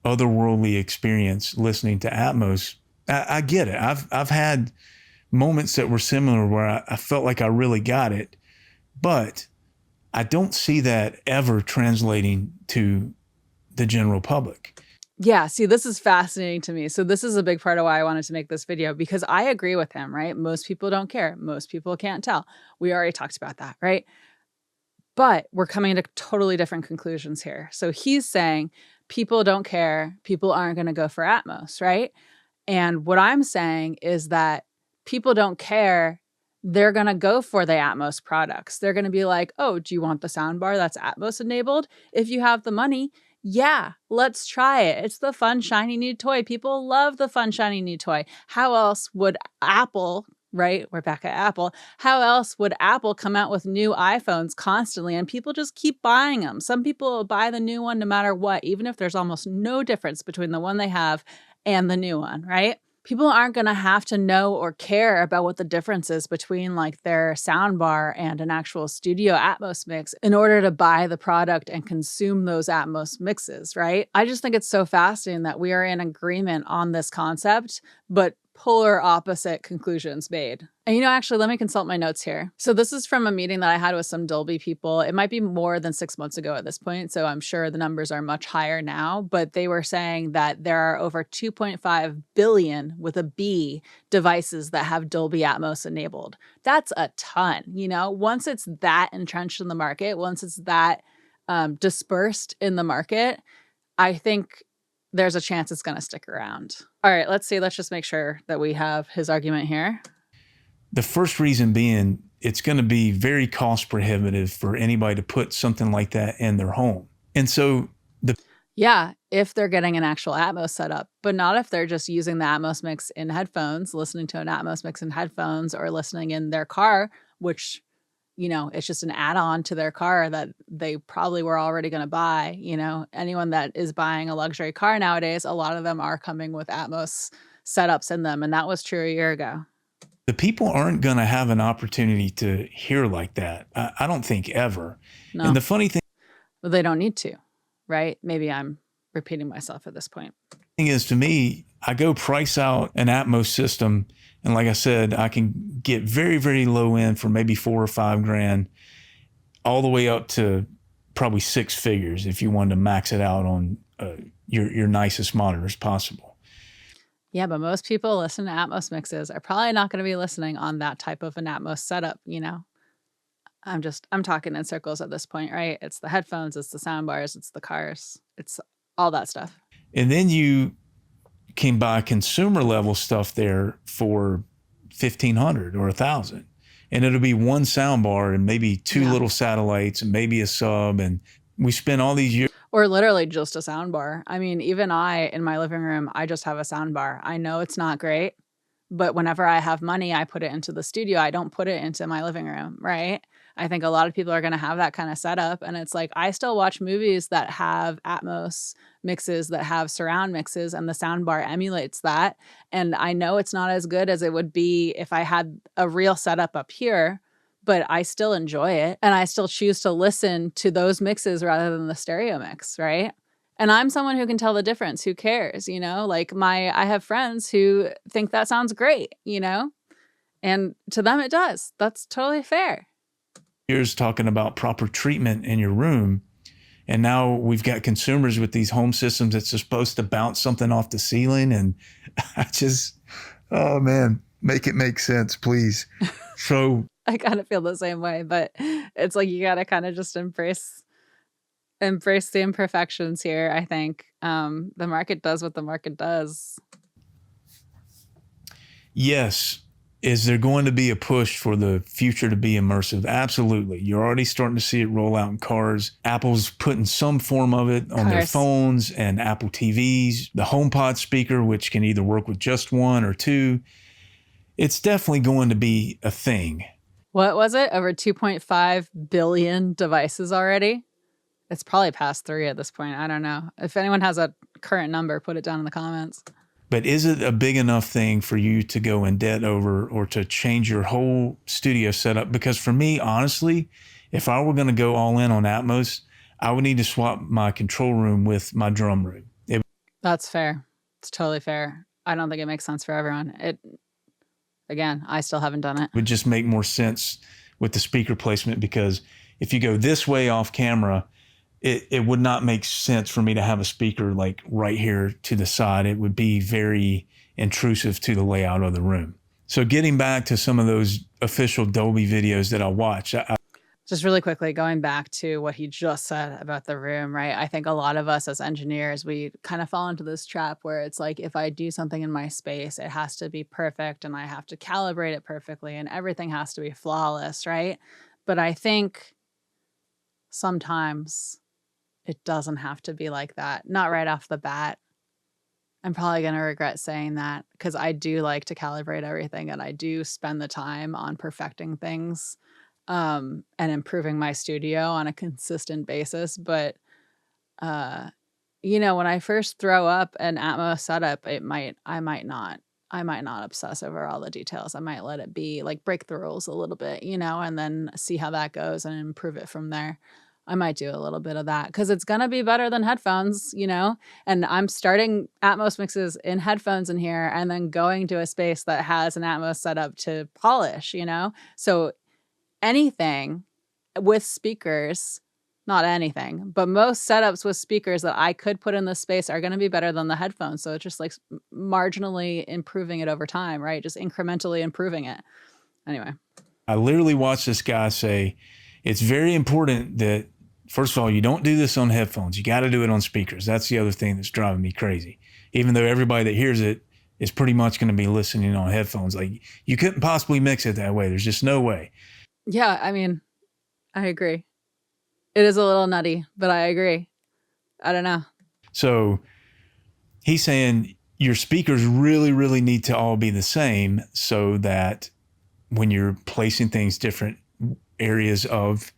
otherworldly experience listening to Atmos, I get it. I've had moments that were similar where I felt like I really got it, but I don't see that ever translating to the general public. Yeah, see, this is fascinating to me. So this is a big part of why I wanted to make this video, because I agree with him, right? Most people don't care. Most people can't tell. We already talked about that, right? But we're coming to totally different conclusions here. So he's saying people don't care. People aren't going to go for Atmos, right? And what I'm saying is that people don't care. They're going to go for the Atmos products. They're going to be like, oh, do you want the soundbar that's Atmos enabled? If you have the money, yeah, let's try it. It's the fun, shiny new toy. People love the fun, shiny new toy. How else would Apple, right? We're back at Apple. How else would Apple come out with new iPhones constantly and people just keep buying them? Some people will buy the new one no matter what, even if there's almost no difference between the one they have and the new one, right? People aren't going to have to know or care about what the difference is between like their soundbar and an actual studio Atmos mix in order to buy the product and consume those Atmos mixes, right? I just think it's so fascinating that we are in agreement on this concept, but polar opposite conclusions made. And actually, let me consult my notes here. So this is from a meeting that I had with some Dolby people. It might be more than 6 months ago at this point, so I'm sure the numbers are much higher now, but they were saying that there are over 2.5 billion, with a B, devices that have Dolby Atmos enabled. That's a ton, Once it's that entrenched in the market, once it's that dispersed in the market, I think there's a chance it's going to stick around. All right, let's see. Let's just make sure that we have his argument here. The first reason being, it's going to be very cost prohibitive for anybody to put something like that in their home. And so yeah, if they're getting an actual Atmos setup, but not if they're just using the Atmos mix in headphones, listening to an Atmos mix in headphones, or listening in their car, which, it's just an add-on to their car that they probably were already going to buy. Anyone that is buying a luxury car nowadays, a lot of them are coming with Atmos setups in them. And that was true a year ago. The people aren't going to have an opportunity to hear like that. I don't think ever. No. And the funny thing, well, they don't need to, right? Maybe I'm repeating myself at this point. Thing is, to me, I go price out an Atmos system, and like I said, I can get very, very low end for maybe $4 or $5 grand, all the way up to probably 6 figures if you wanted to max it out on your nicest monitors possible. Yeah, but most people listen to Atmos mixes are probably not going to be listening on that type of an Atmos setup. I'm talking in circles at this point, right? It's the headphones, it's the soundbars, it's the cars, it's all that stuff. And then you can buy consumer level stuff there for $1,500 or $1,000. And it'll be one soundbar and maybe 2 little satellites and maybe a sub. And we spent all these years. Or literally just a soundbar. I mean, even in my living room, I just have a soundbar. I know it's not great, but whenever I have money, I put it into the studio. I don't put it into my living room, right? I think a lot of people are going to have that kind of setup. And it's like, I still watch movies that have Atmos mixes, that have surround mixes, and the soundbar emulates that. And I know it's not as good as it would be if I had a real setup up here, but I still enjoy it. And I still choose to listen to those mixes rather than the stereo mix, right? And I'm someone who can tell the difference. Who cares? I have friends who think that sounds great, and to them it does. That's totally fair. Years talking about proper treatment in your room. And now we've got consumers with these home systems that's supposed to bounce something off the ceiling. And oh man, make it make sense, please. So I kind of feel the same way, but it's like you got to kind of just embrace the imperfections here, I think. The market does what the market does. Yes. Is there going to be a push for the future to be immersive? Absolutely. You're already starting to see it roll out in cars. Apple's putting some form of it on their phones and Apple TVs. The HomePod speaker, which can either work with just 1 or 2. It's definitely going to be a thing. What was it? Over 2.5 billion devices already? It's probably past 3 at this point. I don't know. If anyone has a current number, put it down in the comments. But is it a big enough thing for you to go in debt over or to change your whole studio setup? Because for me, honestly, if I were going to go all in on Atmos, I would need to swap my control room with my drum room. That's fair. It's totally fair. I don't think it makes sense for everyone. Again, I still haven't done it. Would just make more sense with the speaker placement, because if you go this way off camera, it would not make sense for me to have a speaker like right here to the side. It would be very intrusive to the layout of the room. So getting back to some of those official Dolby videos that I watch, just really quickly, going back to what he just said about the room, right? I think a lot of us as engineers, we kind of fall into this trap where it's like, if I do something in my space, it has to be perfect and I have to calibrate it perfectly and everything has to be flawless, right? But I think sometimes it doesn't have to be like that. Not right off the bat. I'm probably going to regret saying that because I do like to calibrate everything and I do spend the time on perfecting things and improving my studio on a consistent basis. But, you know, when I first throw up an Atmos setup, I might not obsess over all the details. I might let it be, like, break the rules a little bit, you know, and then see how that goes and improve it from there. I might do a little bit of that because it's going to be better than headphones, you know, and I'm starting Atmos mixes in headphones in here and then going to a space that has an Atmos setup to polish, you know? So anything with speakers, not anything, but most setups with speakers that I could put in this space are going to be better than the headphones. So it's just like marginally improving it over time, right? Just incrementally improving it. Anyway. I literally watched this guy say, it's very important that, first of all, you don't do this on headphones. You got to do it on speakers. That's the other thing that's driving me crazy. Even though everybody that hears it is pretty much going to be listening on headphones. Like, you couldn't possibly mix it that way. There's just no way. Yeah, I mean, I agree. It is a little nutty, but I agree. I don't know. So he's saying your speakers really, really need to all be the same so that when you're placing things different areas of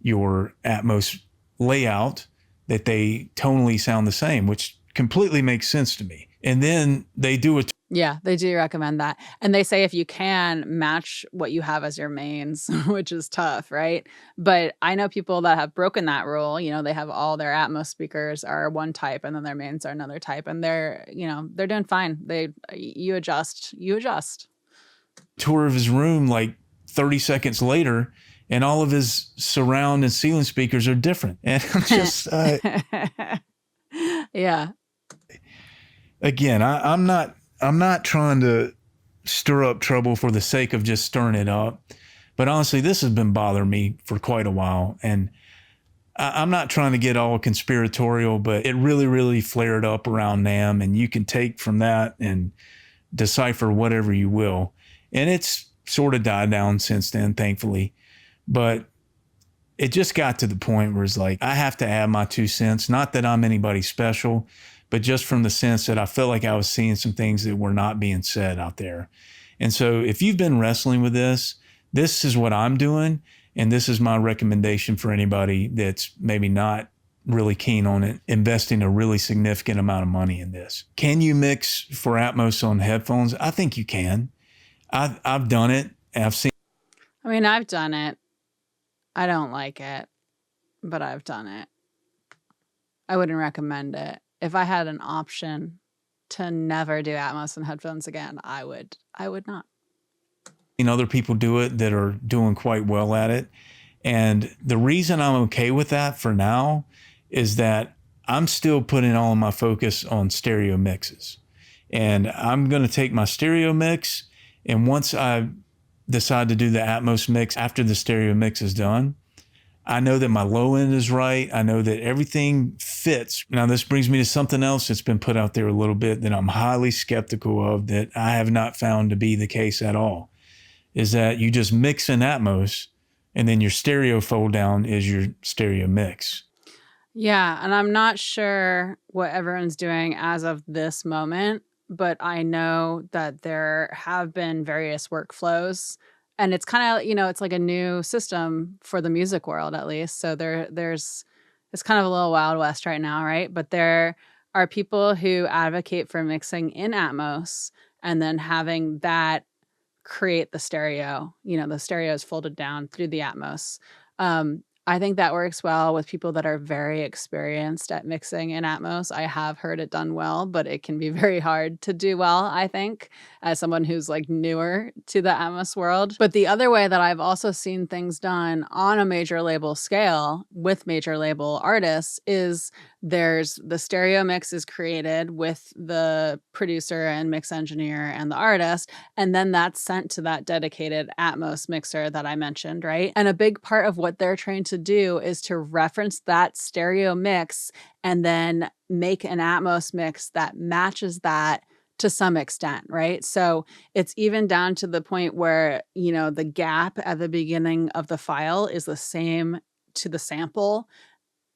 your Atmos layout, that they tonally sound the same, which completely makes sense to me. And then they do it. Yeah, they do recommend that. And they say if you can match what you have as your mains, which is tough, right? But I know people that have broken that rule. You know, they have all their Atmos speakers are one type and then their mains are another type. And they're, you know, they're doing fine. You adjust. Tour of his room like 30 seconds later, and all of his surround and ceiling speakers are different. And I'm just, yeah. Again, I'm not trying to stir up trouble for the sake of just stirring it up. But honestly, this has been bothering me for quite a while. And I'm not trying to get all conspiratorial, but it really, really flared up around NAMM. And you can take from that and decipher whatever you will. And it's sort of died down since then, thankfully. But it just got to the point where it's like, I have to add my 2 cents. Not that I'm anybody special, but just from the sense that I felt like I was seeing some things that were not being said out there. And so if you've been wrestling with this is what I'm doing. And this is my recommendation for anybody that's maybe not really keen on it, investing a really significant amount of money in this. Can you mix for Atmos on headphones? I think you can. I've done it. And I've seen. I mean, I've done it. I don't like it, but I've done it. I wouldn't recommend it. If I had an option to never do Atmos in headphones again, I would not. Other people do it that are doing quite well at it. And the reason I'm okay with that for now is that I'm still putting all of my focus on stereo mixes. And I'm going to take my stereo mix, and once I decide to do the Atmos mix after the stereo mix is done, I know that my low end is right. I know that everything fits. Now, this brings me to something else that's been put out there a little bit that I'm highly skeptical of, that I have not found to be the case at all, is that you just mix in Atmos and then your stereo fold down is your stereo mix. Yeah, and I'm not sure what everyone's doing as of this moment, but I know that there have been various workflows, and it's kind of, you know, it's like a new system for the music world, at least. So there's it's kind of a little Wild West right now, right? But there are people who advocate for mixing in Atmos and then having that create the stereo. You know, the stereo is folded down through the Atmos. I think that works well with people that are very experienced at mixing in Atmos. I have heard it done well, but it can be very hard to do well, I think, as someone who's like newer to the Atmos world. But the other way that I've also seen things done on a major label scale with major label artists is there's the stereo mix is created with the producer and mix engineer and the artist, and then that's sent to that dedicated Atmos mixer that I mentioned, right? And a big part of what they're trained to do is to reference that stereo mix and then make an Atmos mix that matches that to some extent, right? So it's even down to the point where, you know, the gap at the beginning of the file is the same to the sample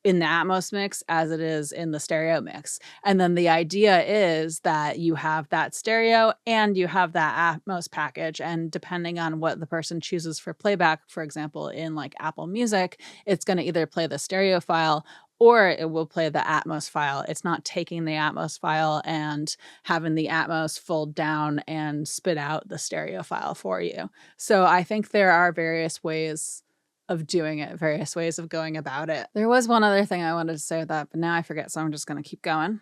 in the Atmos mix as it is in the stereo mix. And then the idea is that you have that stereo and you have that Atmos package. And depending on what the person chooses for playback, for example, in like Apple Music, it's going to either play the stereo file or it will play the Atmos file. It's not taking the Atmos file and having the Atmos fold down and spit out the stereo file for you. So I think there are various ways of doing it, various ways of going about it. There was one other thing I wanted to say with that, but now I forget, so I'm just going to keep going.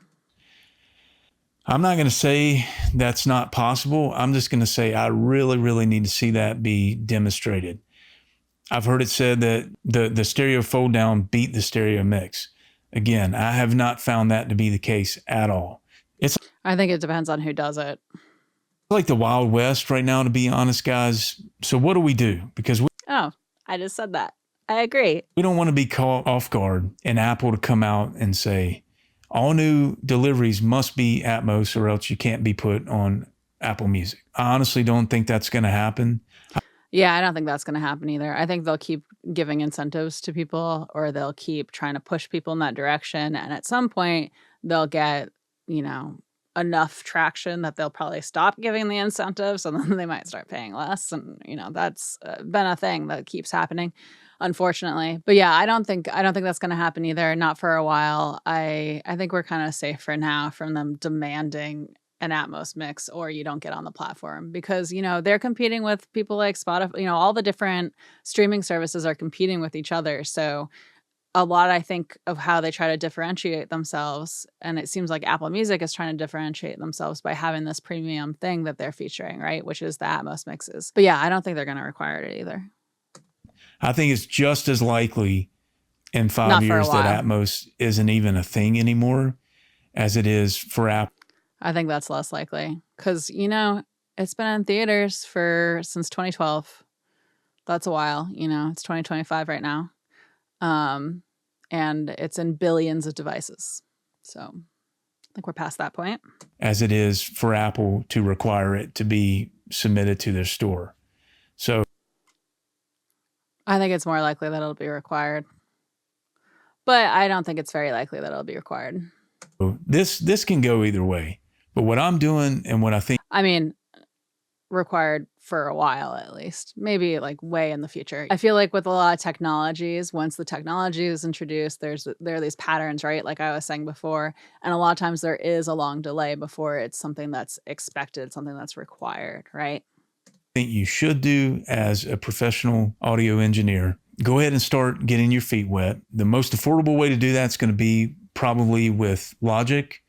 I'm not going to say that's not possible. I'm just going to say I really, really need to see that be demonstrated. I've heard it said that the stereo fold down beat the stereo mix. Again, I have not found that to be the case at all. I think it depends on who does it. It's like the Wild West right now, to be honest, guys. So what do we do? Because I just said that. I agree. We don't want to be caught off guard and Apple to come out and say, all new deliveries must be Atmos or else you can't be put on Apple Music. I honestly don't think that's going to happen. Yeah, I don't think that's going to happen either. I think they'll keep giving incentives to people, or they'll keep trying to push people in that direction. And at some point, they'll get, you know, enough traction that they'll probably stop giving the incentives, and then they might start paying less. And, you know, that's been a thing that keeps happening, unfortunately. But yeah, I don't think that's going to happen either. Not for a while. I think we're kind of safe for now from them demanding an Atmos mix or you don't get on the platform, because, you know, they're competing with people like Spotify. You know, all the different streaming services are competing with each other. So a lot, I think, of how they try to differentiate themselves, and it seems like Apple Music is trying to differentiate themselves by having this premium thing that they're featuring, right? Which is the Atmos mixes. But yeah, I don't think they're going to require it either. I think it's just as likely in 5 years that Atmos isn't even a thing anymore as it is for Apple. I think that's less likely because, you know, it's been in theaters since 2012. That's a while, you know, it's 2025 right now. And it's in billions of devices. So I think we're past that point. As it is for Apple to require it to be submitted to their store. So I think it's more likely that it'll be required. But I don't think it's very likely that it'll be required. This can go either way. But what I'm doing and what I think... I mean, required for a while at least, maybe like way in the future. I feel like with a lot of technologies, once the technology is introduced, there are these patterns, right? Like I was saying before, and a lot of times there is a long delay before it's something that's expected, something that's required, right? I think you should do as a professional audio engineer, go ahead and start getting your feet wet. The most affordable way to do that is going to be probably with Logic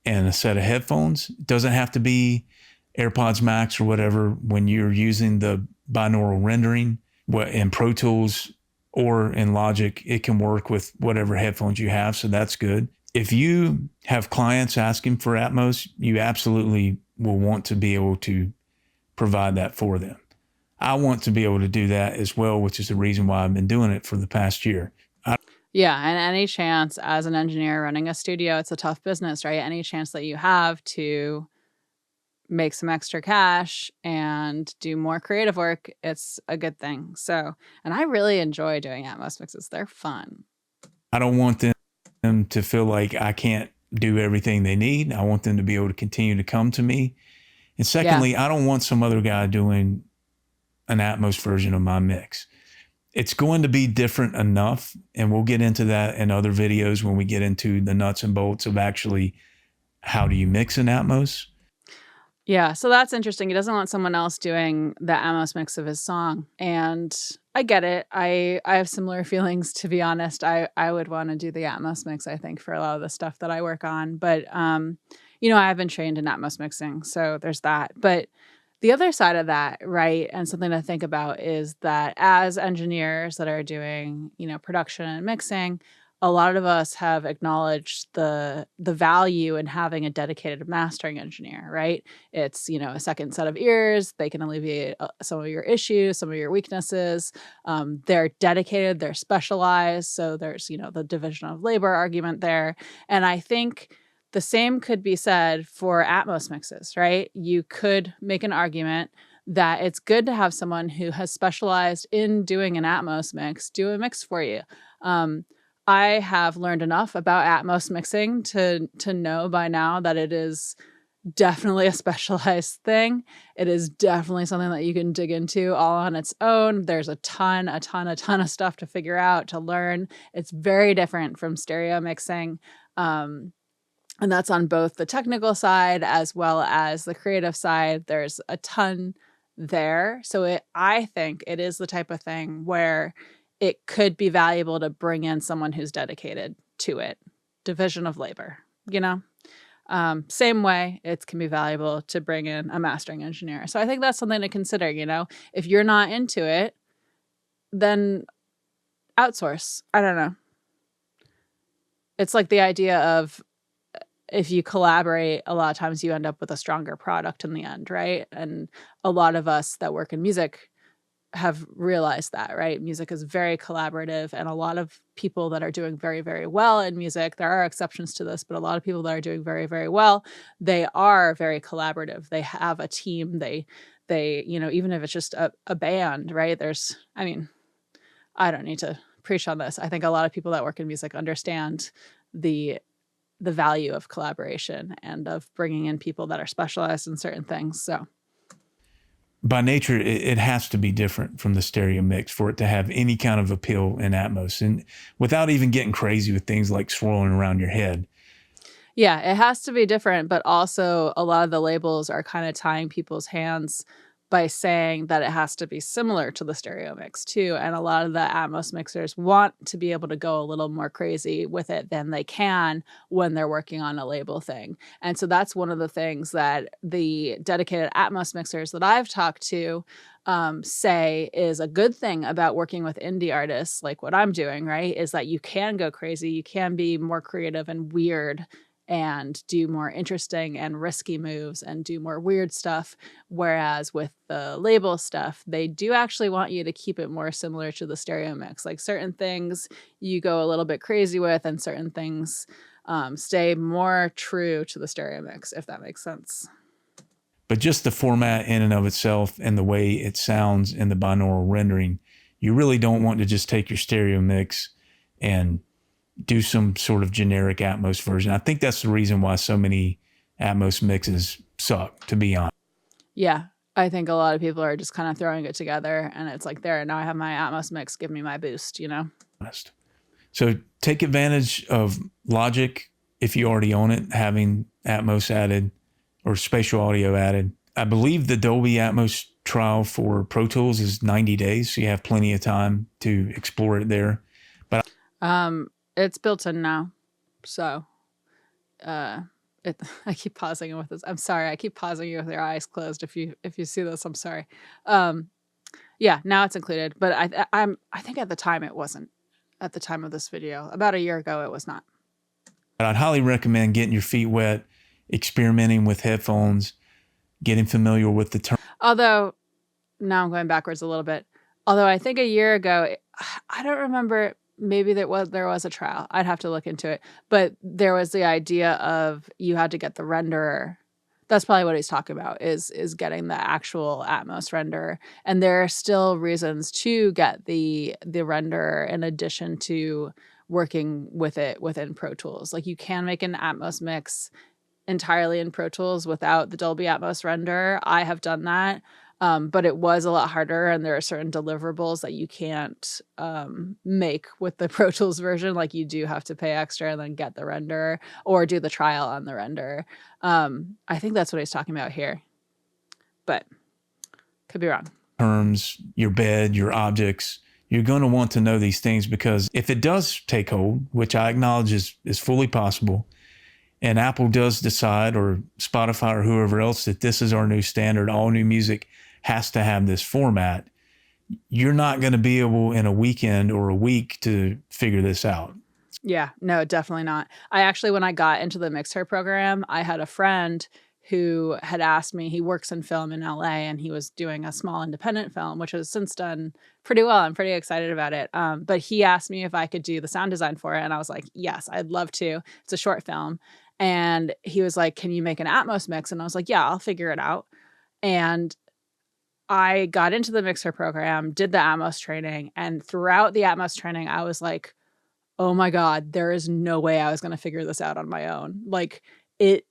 and a set of headphones. It doesn't have to be AirPods Max or whatever when you're using the binaural rendering in Pro Tools or in Logic. It can work with whatever headphones you have, so that's good. If you have clients asking for Atmos, you absolutely will want to be able to provide that for them. I want to be able to do that as well, which is the reason why I've been doing it for the past year. Yeah, and any chance as an engineer running a studio, it's a tough business, right? Any chance that you have to make some extra cash and do more creative work, it's a good thing. So, and I really enjoy doing Atmos mixes. They're fun. I don't want them to feel like I can't do everything they need. I want them to be able to continue to come to me. And secondly, I don't want some other guy doing an Atmos version of my mix. It's going to be different enough, and we'll get into that in other videos when we get into the nuts and bolts of actually how do you mix an Atmos. Yeah, so that's interesting. He doesn't want someone else doing the Atmos mix of his song, and I get it. I have similar feelings, to be honest. I would want to do the Atmos mix, I think, for a lot of the stuff that I work on, but I've been trained in Atmos mixing, so there's that. But the other side of that, right, and something to think about is that as engineers that are doing, production and mixing, a lot of us have acknowledged the value in having a dedicated mastering engineer, right? It's, a second set of ears. They can alleviate some of your issues, some of your weaknesses. They're dedicated, they're specialized. So there's, the division of labor argument there. And I think the same could be said for Atmos mixes, right? You could make an argument that it's good to have someone who has specialized in doing an Atmos mix do a mix for you. I have learned enough about Atmos mixing to know by now that it is definitely a specialized thing. It is definitely something that you can dig into all on its own. There's a ton of stuff to figure out, to learn. It's very different from stereo mixing. And that's on both the technical side as well as the creative side. There's a ton there. So I think it is the type of thing where it could be valuable to bring in someone who's dedicated to it. Division of labor, same way it can be valuable to bring in a mastering engineer. So I think that's something to consider. If you're not into it, then outsource. I don't know. It's like the idea of, if you collaborate, a lot of times you end up with a stronger product in the end, right? And a lot of us that work in music have realized that, right? Music is very collaborative, and a lot of people that are doing very, very well in music, there are exceptions to this, but a lot of people that are doing very, very well, they are very collaborative. They have a team. They even if it's just a band, right? I don't need to preach on this. I think a lot of people that work in music understand the value of collaboration and of bringing in people that are specialized in certain things. So by nature, it has to be different from the stereo mix for it to have any kind of appeal in Atmos, and without even getting crazy with things like swirling around your head. Yeah, it has to be different, but also a lot of the labels are kind of tying people's hands by saying that it has to be similar to the stereo mix too. And a lot of the Atmos mixers want to be able to go a little more crazy with it than they can when they're working on a label thing. And so that's one of the things that the dedicated Atmos mixers that I've talked to say is a good thing about working with indie artists like what I'm doing, right? Is that you can go crazy, you can be more creative and weird and do more interesting and risky moves and do more weird stuff. Whereas with the label stuff, they do actually want you to keep it more similar to the stereo mix. Like certain things you go a little bit crazy with, and certain things stay more true to the stereo mix, if that makes sense. But just the format in and of itself and the way it sounds in the binaural rendering, you really don't want to just take your stereo mix and do some sort of generic Atmos version. I think that's the reason why so many Atmos mixes suck, to be honest. Yeah, I think a lot of people are just kind of throwing it together, and it's like, there, now I have my Atmos mix, give me my boost, So take advantage of Logic if you already own it, having Atmos added or spatial audio added. I believe the Dolby Atmos trial for Pro Tools is 90 days, so you have plenty of time to explore it there. But it's built in now, so I keep pausing with this. I'm sorry, I keep pausing you with your eyes closed. If you see this, I'm sorry. Yeah, now it's included, but I think at the time it wasn't. At the time of this video, about a year ago, it was not. I'd highly recommend getting your feet wet, experimenting with headphones, getting familiar with the term. Although, now I'm going backwards a little bit. Although I think a year ago, I don't remember. Maybe there was a trial. I'd have to look into it. But there was the idea of you had to get the renderer. That's probably what he's talking about, is getting the actual Atmos renderer. And there are still reasons to get the renderer in addition to working with it within Pro Tools. Like you can make an Atmos mix entirely in Pro Tools without the Dolby Atmos renderer. I have done that. But it was a lot harder, and there are certain deliverables that you can't make with the Pro Tools version. Like you do have to pay extra and then get the renderer or do the trial on the renderer. I think that's what he's talking about here. but could be wrong. Terms, your bed, your objects. You're going to want to know these things, because if it does take hold, which I acknowledge is fully possible, and Apple does decide, or Spotify or whoever else, that this is our new standard, all new music has to have this format, you're not going to be able in a weekend or a week to figure this out. Yeah, no, definitely not. I actually, when I got into the Mixer program, I had a friend who had asked me, he works in film in LA, and he was doing a small independent film, which has since done pretty well. I'm pretty excited about it. But he asked me if I could do the sound design for it. And I was like, yes, I'd love to. It's a short film. And he was like, can you make an Atmos mix? And I was like, yeah, I'll figure it out. And I got into the Mixer program, did the Atmos training. And throughout the Atmos training, I was like, oh my God, there is no way I was going to figure this out on my own. Like it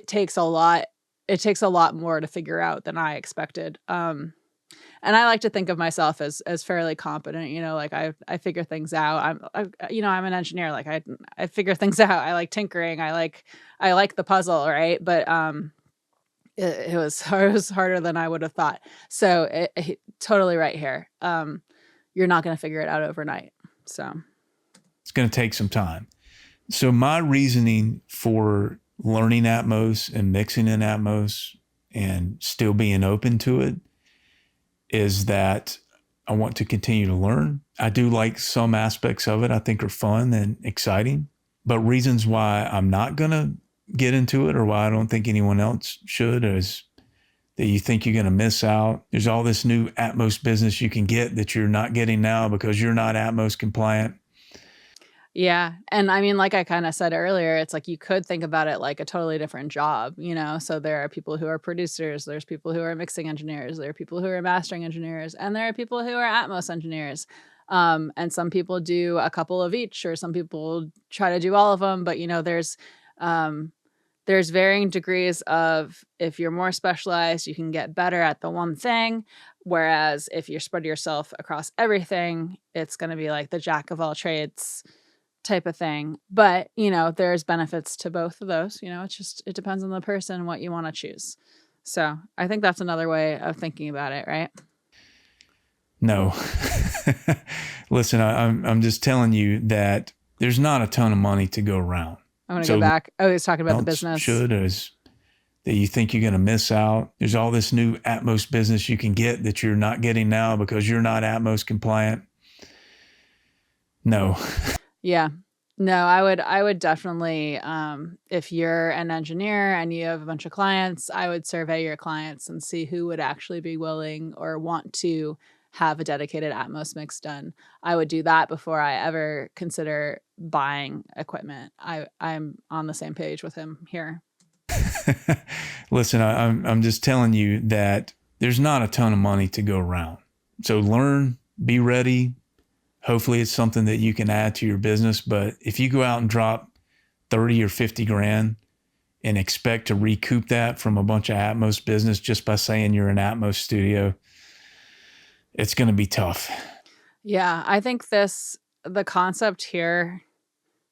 takes a lot. It takes a lot more to figure out than I expected. And I like to think of myself as fairly competent, you know, like I figure things out. I'm an engineer. Like I figure things out. I like tinkering. I like the puzzle. Right. But, it was harder than I would have thought. So totally right here. You're not going to figure it out overnight. So it's going to take some time. So my reasoning for learning Atmos and mixing in Atmos and still being open to it is that I want to continue to learn. I do like some aspects of it I think are fun and exciting, but reasons why I'm not going to get into it, or why I don't think anyone else should, is that you think you're going to miss out. There's all this new Atmos business you can get that you're not getting now because you're not Atmos compliant. yeah. And I mean, like I kind of said earlier, it's like you could think about it like a totally different job, you know? So there are people who are producers, there's people who are mixing engineers, there are people who are mastering engineers, and there are people who are Atmos engineers. And some people do a couple of each, or some people try to do all of them. But, you know, there's varying degrees of, if you're more specialized, you can get better at the one thing. Whereas if you spread yourself across everything, it's going to be like the jack of all trades type of thing. But, you know, there's benefits to both of those. You know, it depends on the person and what you want to choose. So I think that's another way of thinking about it, right? No. Listen, I'm just telling you that there's not a ton of money to go around. I'm going to go back. Oh, he's talking about the business. Should, is that you think you're going to miss out. There's all this new Atmos business you can get that you're not getting now because you're not Atmos compliant. No. Yeah. No, I would definitely, if you're an engineer and you have a bunch of clients, I would survey your clients and see who would actually be willing or want to have a dedicated Atmos mix done. I would do that before I ever consider buying equipment. I'm on the same page with him here. Listen, I'm just telling you that there's not a ton of money to go around. So learn, be ready. Hopefully it's something that you can add to your business. But if you go out and drop 30 or 50 grand and expect to recoup that from a bunch of Atmos business just by saying you're an Atmos studio, it's going to be tough. Yeah, I think the concept here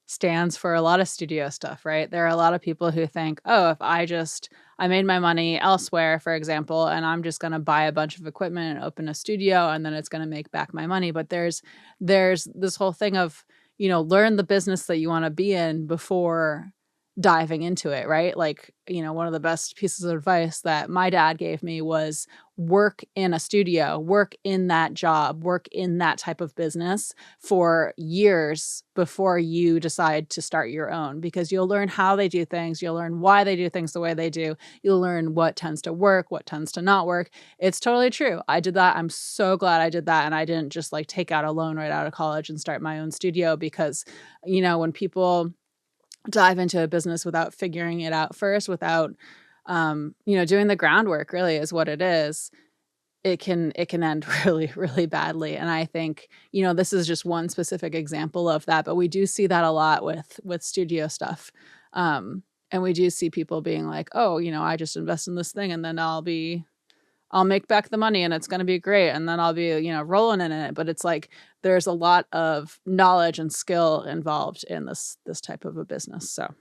stands for a lot of studio stuff, right? There are a lot of people who think, oh, if I made my money elsewhere, for example, and I'm just going to buy a bunch of equipment and open a studio and then it's going to make back my money. But there's this whole thing of, you know, learn the business that you want to be in before diving into it, right? Like, you know, one of the best pieces of advice that my dad gave me was work in a studio, work in that job, work in that type of business for years before you decide to start your own, because you'll learn how they do things. You'll learn why they do things the way they do. You'll learn what tends to work, what tends to not work. It's totally true. I did that. I'm so glad I did that. And I didn't just like take out a loan right out of college and start my own studio, because, you know, when people dive into a business without figuring it out first, without, you know, doing the groundwork, really is what it is, it can end really, really badly. And I think, you know, this is just one specific example of that, but we do see that a lot with studio stuff. And we do see people being like, oh, you know, I just invest in this thing and then I'll make back the money and it's going to be great. And then I'll be, you know, rolling in it. But it's like, there's a lot of knowledge and skill involved in this type of a business. So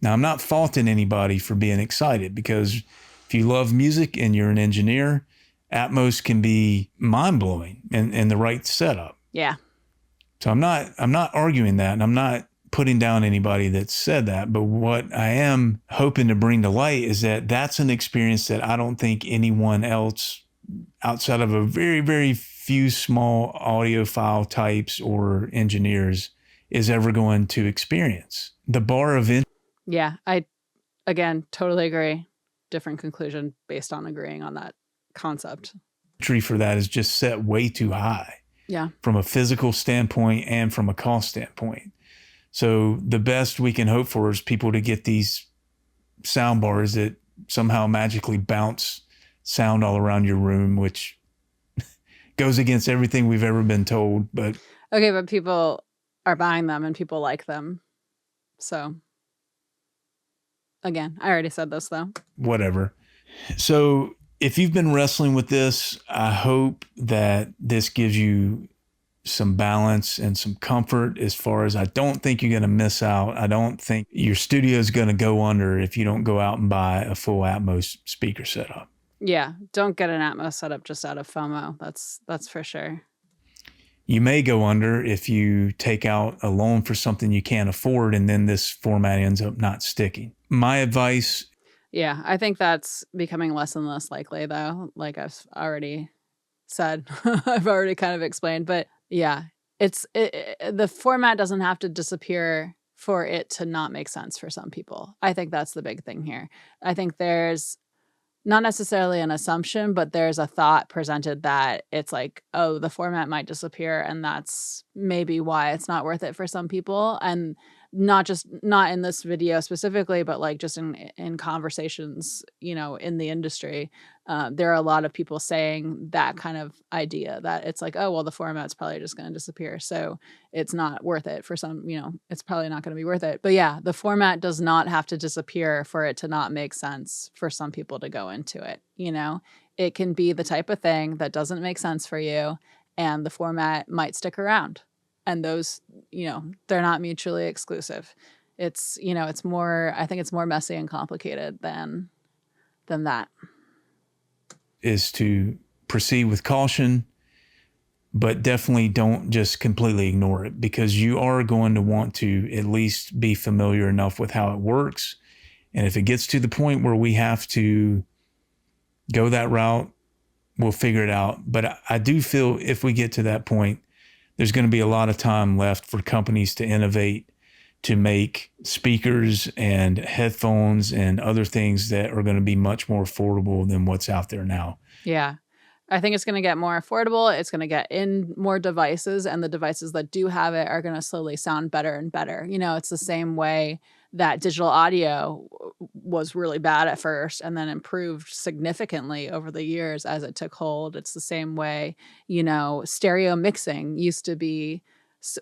now I'm not faulting anybody for being excited, because if If you love music and you're an engineer, Atmos can be mind-blowing in the right setup. Yeah. So I'm not arguing that, and I'm not putting down anybody that said that. But what I am hoping to bring to light is that that's an experience that I don't think anyone else outside of a very, very few small audiophile types or engineers is ever going to experience. The bar of Yeah, I, again, totally agree. Different conclusion based on agreeing on that concept. entry for that is just set way too high. Yeah. From a physical standpoint and from a cost standpoint. So the best we can hope for is people to get these sound bars that somehow magically bounce sound all around your room, which goes against everything we've ever been told. But okay, but people are buying them and people like them. So again, I already said this though. Whatever. So if you've been wrestling with this, I hope that this gives you some balance and some comfort as far as I don't think you're going to miss out. I don't think your studio is going to go under if you don't go out and buy a full Atmos speaker setup. Yeah, don't get an Atmos setup just out of FOMO. That's for sure. You may go under if you take out a loan for something you can't afford and then this format ends up not sticking. My advice. Yeah, I think that's becoming less and less likely though. Like I've already said, I've already kind of explained, but yeah, the format doesn't have to disappear for it to not make sense for some people. I think that's the big thing here. I think there's not necessarily an assumption, but there's a thought presented that it's like, oh, the format might disappear and that's maybe why it's not worth it for some people. And not in this video specifically, but like just in conversations, in the industry, there are a lot of people saying that kind of idea that it's like, oh, well, the format's probably just going to disappear. So it's not worth it for some, it's probably not going to be worth it. But yeah, the format does not have to disappear for it to not make sense for some people to go into it. It can be the type of thing that doesn't make sense for you and the format might stick around. And those, they're not mutually exclusive. It's, it's more, I think it's more messy and complicated than that. Is to proceed with caution, but definitely don't just completely ignore it because you are going to want to at least be familiar enough with how it works. And if it gets to the point where we have to go that route, we'll figure it out. But I do feel if we get to that point, there's going to be a lot of time left for companies to innovate, to make speakers and headphones and other things that are going to be much more affordable than what's out there now. Yeah. I think it's going to get more affordable. It's going to get in more devices, and the devices that do have it are going to slowly sound better and better. It's the same way that digital audio was really bad at first and then improved significantly over the years as it took hold. It's the same way, stereo mixing used to be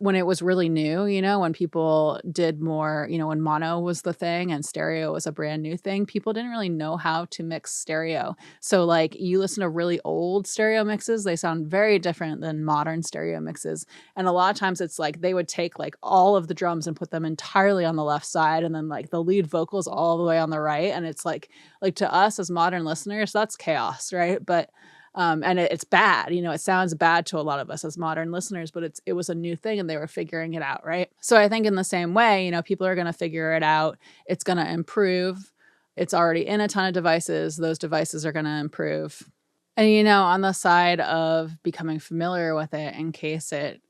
when it was really new, when people did more, when mono was the thing and stereo was a brand new thing, people didn't really know how to mix stereo. So like you listen to really old stereo mixes, they sound very different than modern stereo mixes. And a lot of times it's like they would take like all of the drums and put them entirely on the left side and then like the lead vocals all the way on the right. And it's like to us as modern listeners, that's chaos, right? But and it's bad, it sounds bad to a lot of us as modern listeners, but it was a new thing and they were figuring it out, right? So I think in the same way, people are going to figure it out. It's going to improve. It's already in a ton of devices. Those devices are going to improve. And, on the side of becoming familiar with it in case it,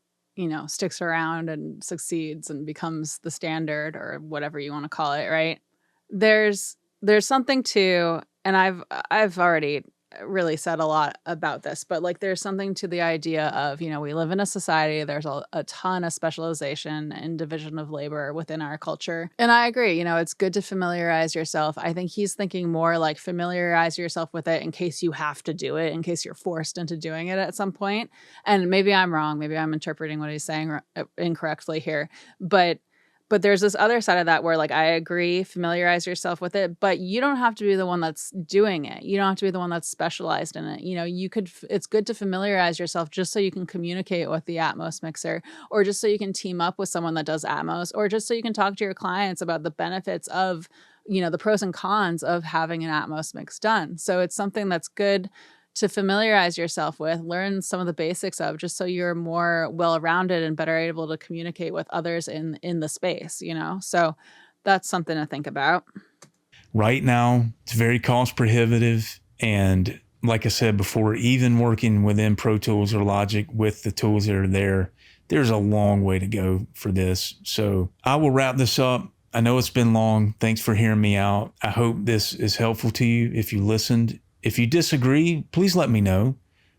sticks around and succeeds and becomes the standard or whatever you want to call it, right? There's something to, and I've already really said a lot about this, but like there's something to the idea of, we live in a society, there's a ton of specialization and division of labor within our culture. And I agree, it's good to familiarize yourself. I think he's thinking more like familiarize yourself with it in case you have to do it, in case you're forced into doing it at some point. And maybe I'm wrong, maybe I'm interpreting what he's saying incorrectly here, but there's this other side of that where like I agree, familiarize yourself with it, but you don't have to be the one that's doing it. You don't have to be the one that's specialized in it. It's good to familiarize yourself just so you can communicate with the Atmos mixer, or just so you can team up with someone that does Atmos, or just so you can talk to your clients about the benefits of you know, the pros and cons of having an Atmos mix done. So it's something that's good to familiarize yourself with, learn some of the basics of, just so you're more well-rounded and better able to communicate with others in the space, you know? So that's something to think about. Right now, it's very cost prohibitive. And like I said before, even working within Pro Tools or Logic with the tools that are there, there's a long way to go for this. So I will wrap this up. I know it's been long. Thanks for hearing me out. I hope this is helpful to you if you listened. If you disagree, please let me know.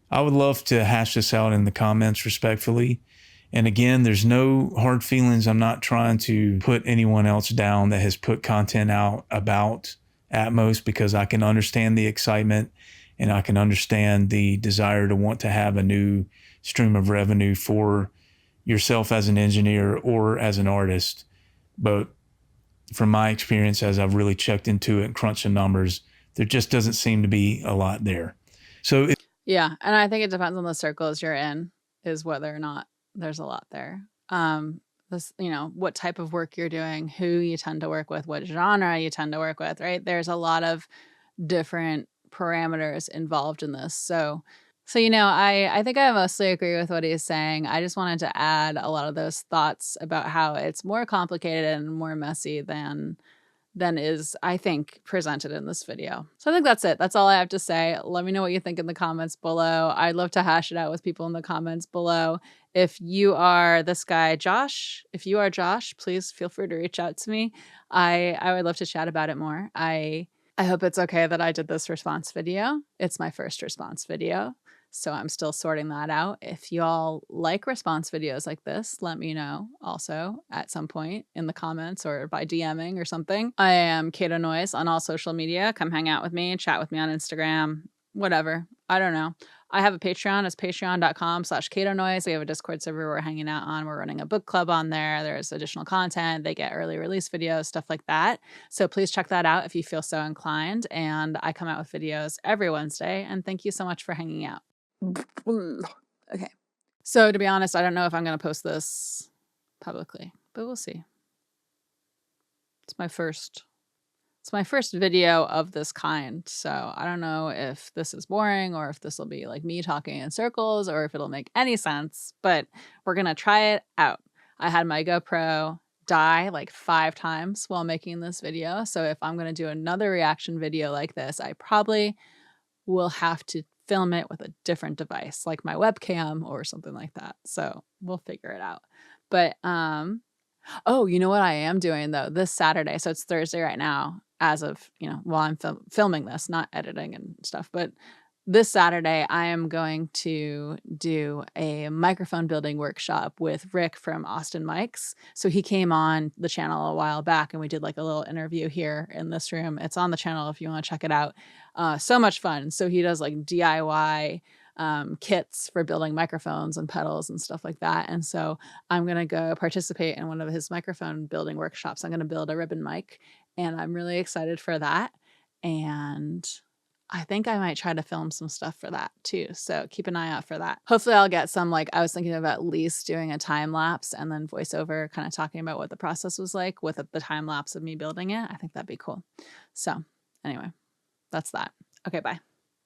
I would love to hash this out in the comments respectfully. And again, there's no hard feelings. I'm not trying to put anyone else down that has put content out about Atmos, because I can understand the excitement and I can understand the desire to want to have a new stream of revenue for yourself as an engineer or as an artist. But from my experience, as I've really checked into it and crunched the numbers, there just doesn't seem to be a lot there. So yeah, and I think it depends on the circles you're in, is whether or not there's a lot there. This, you know, what type of work you're doing, who you tend to work with, what genre you tend to work with, right? There's a lot of different parameters involved in this. So you know, I think I mostly agree with what he's saying. I just wanted to add a lot of those thoughts about how it's more complicated and more messy than is, I think, presented in this video. So I think that's it. That's all I have to say. Let me know what you think in the comments below. I'd love to hash it out with people in the comments below. If you are this guy, Josh, if you are Josh, please feel free to reach out to me. I would love to chat about it more. I hope it's okay that I did this response video. It's my first response video, so I'm still sorting that out. If y'all like response videos like this, let me know also at some point in the comments or by DMing or something. I am Cato Noise on all social media. Come hang out with me, chat with me on Instagram, whatever. I don't know. I have a Patreon. It's patreon.com/Cato Noise. We have a Discord server we're hanging out on. We're running a book club on there. There's additional content. They get early release videos, stuff like that. So please check that out if you feel so inclined. And I come out with videos every Wednesday. And thank you so much for hanging out. Okay. So to be honest, I don't know if I'm going to post this publicly, but we'll see. It's my first video of this kind. So I don't know if this is boring or if this will be like me talking in circles or if it'll make any sense, but we're going to try it out. I had my GoPro die like 5 times while making this video. So if I'm going to do another reaction video like this, I probably will have to film it with a different device, like my webcam or something like that. So we'll figure it out. But oh, you know what I am doing though? This Saturday, so it's Thursday right now, as of, you know, while I'm filming this, not editing and stuff, but this Saturday I am going to do a microphone building workshop with Rick from Austin Mics. So he came on the channel a while back and we did like a little interview here in this room. It's on the channel if you want to check it out. So much fun. So he does like DIY kits for building microphones and pedals and stuff like that. And so I'm going to go participate in one of his microphone building workshops. I'm going to build a ribbon mic and I'm really excited for that. And I think I might try to film some stuff for that too. So keep an eye out for that. Hopefully I'll get some, like, I was thinking of at least doing a time lapse and then voiceover kind of talking about what the process was like with the time lapse of me building it. I think that'd be cool. So anyway, that's that. Okay, bye.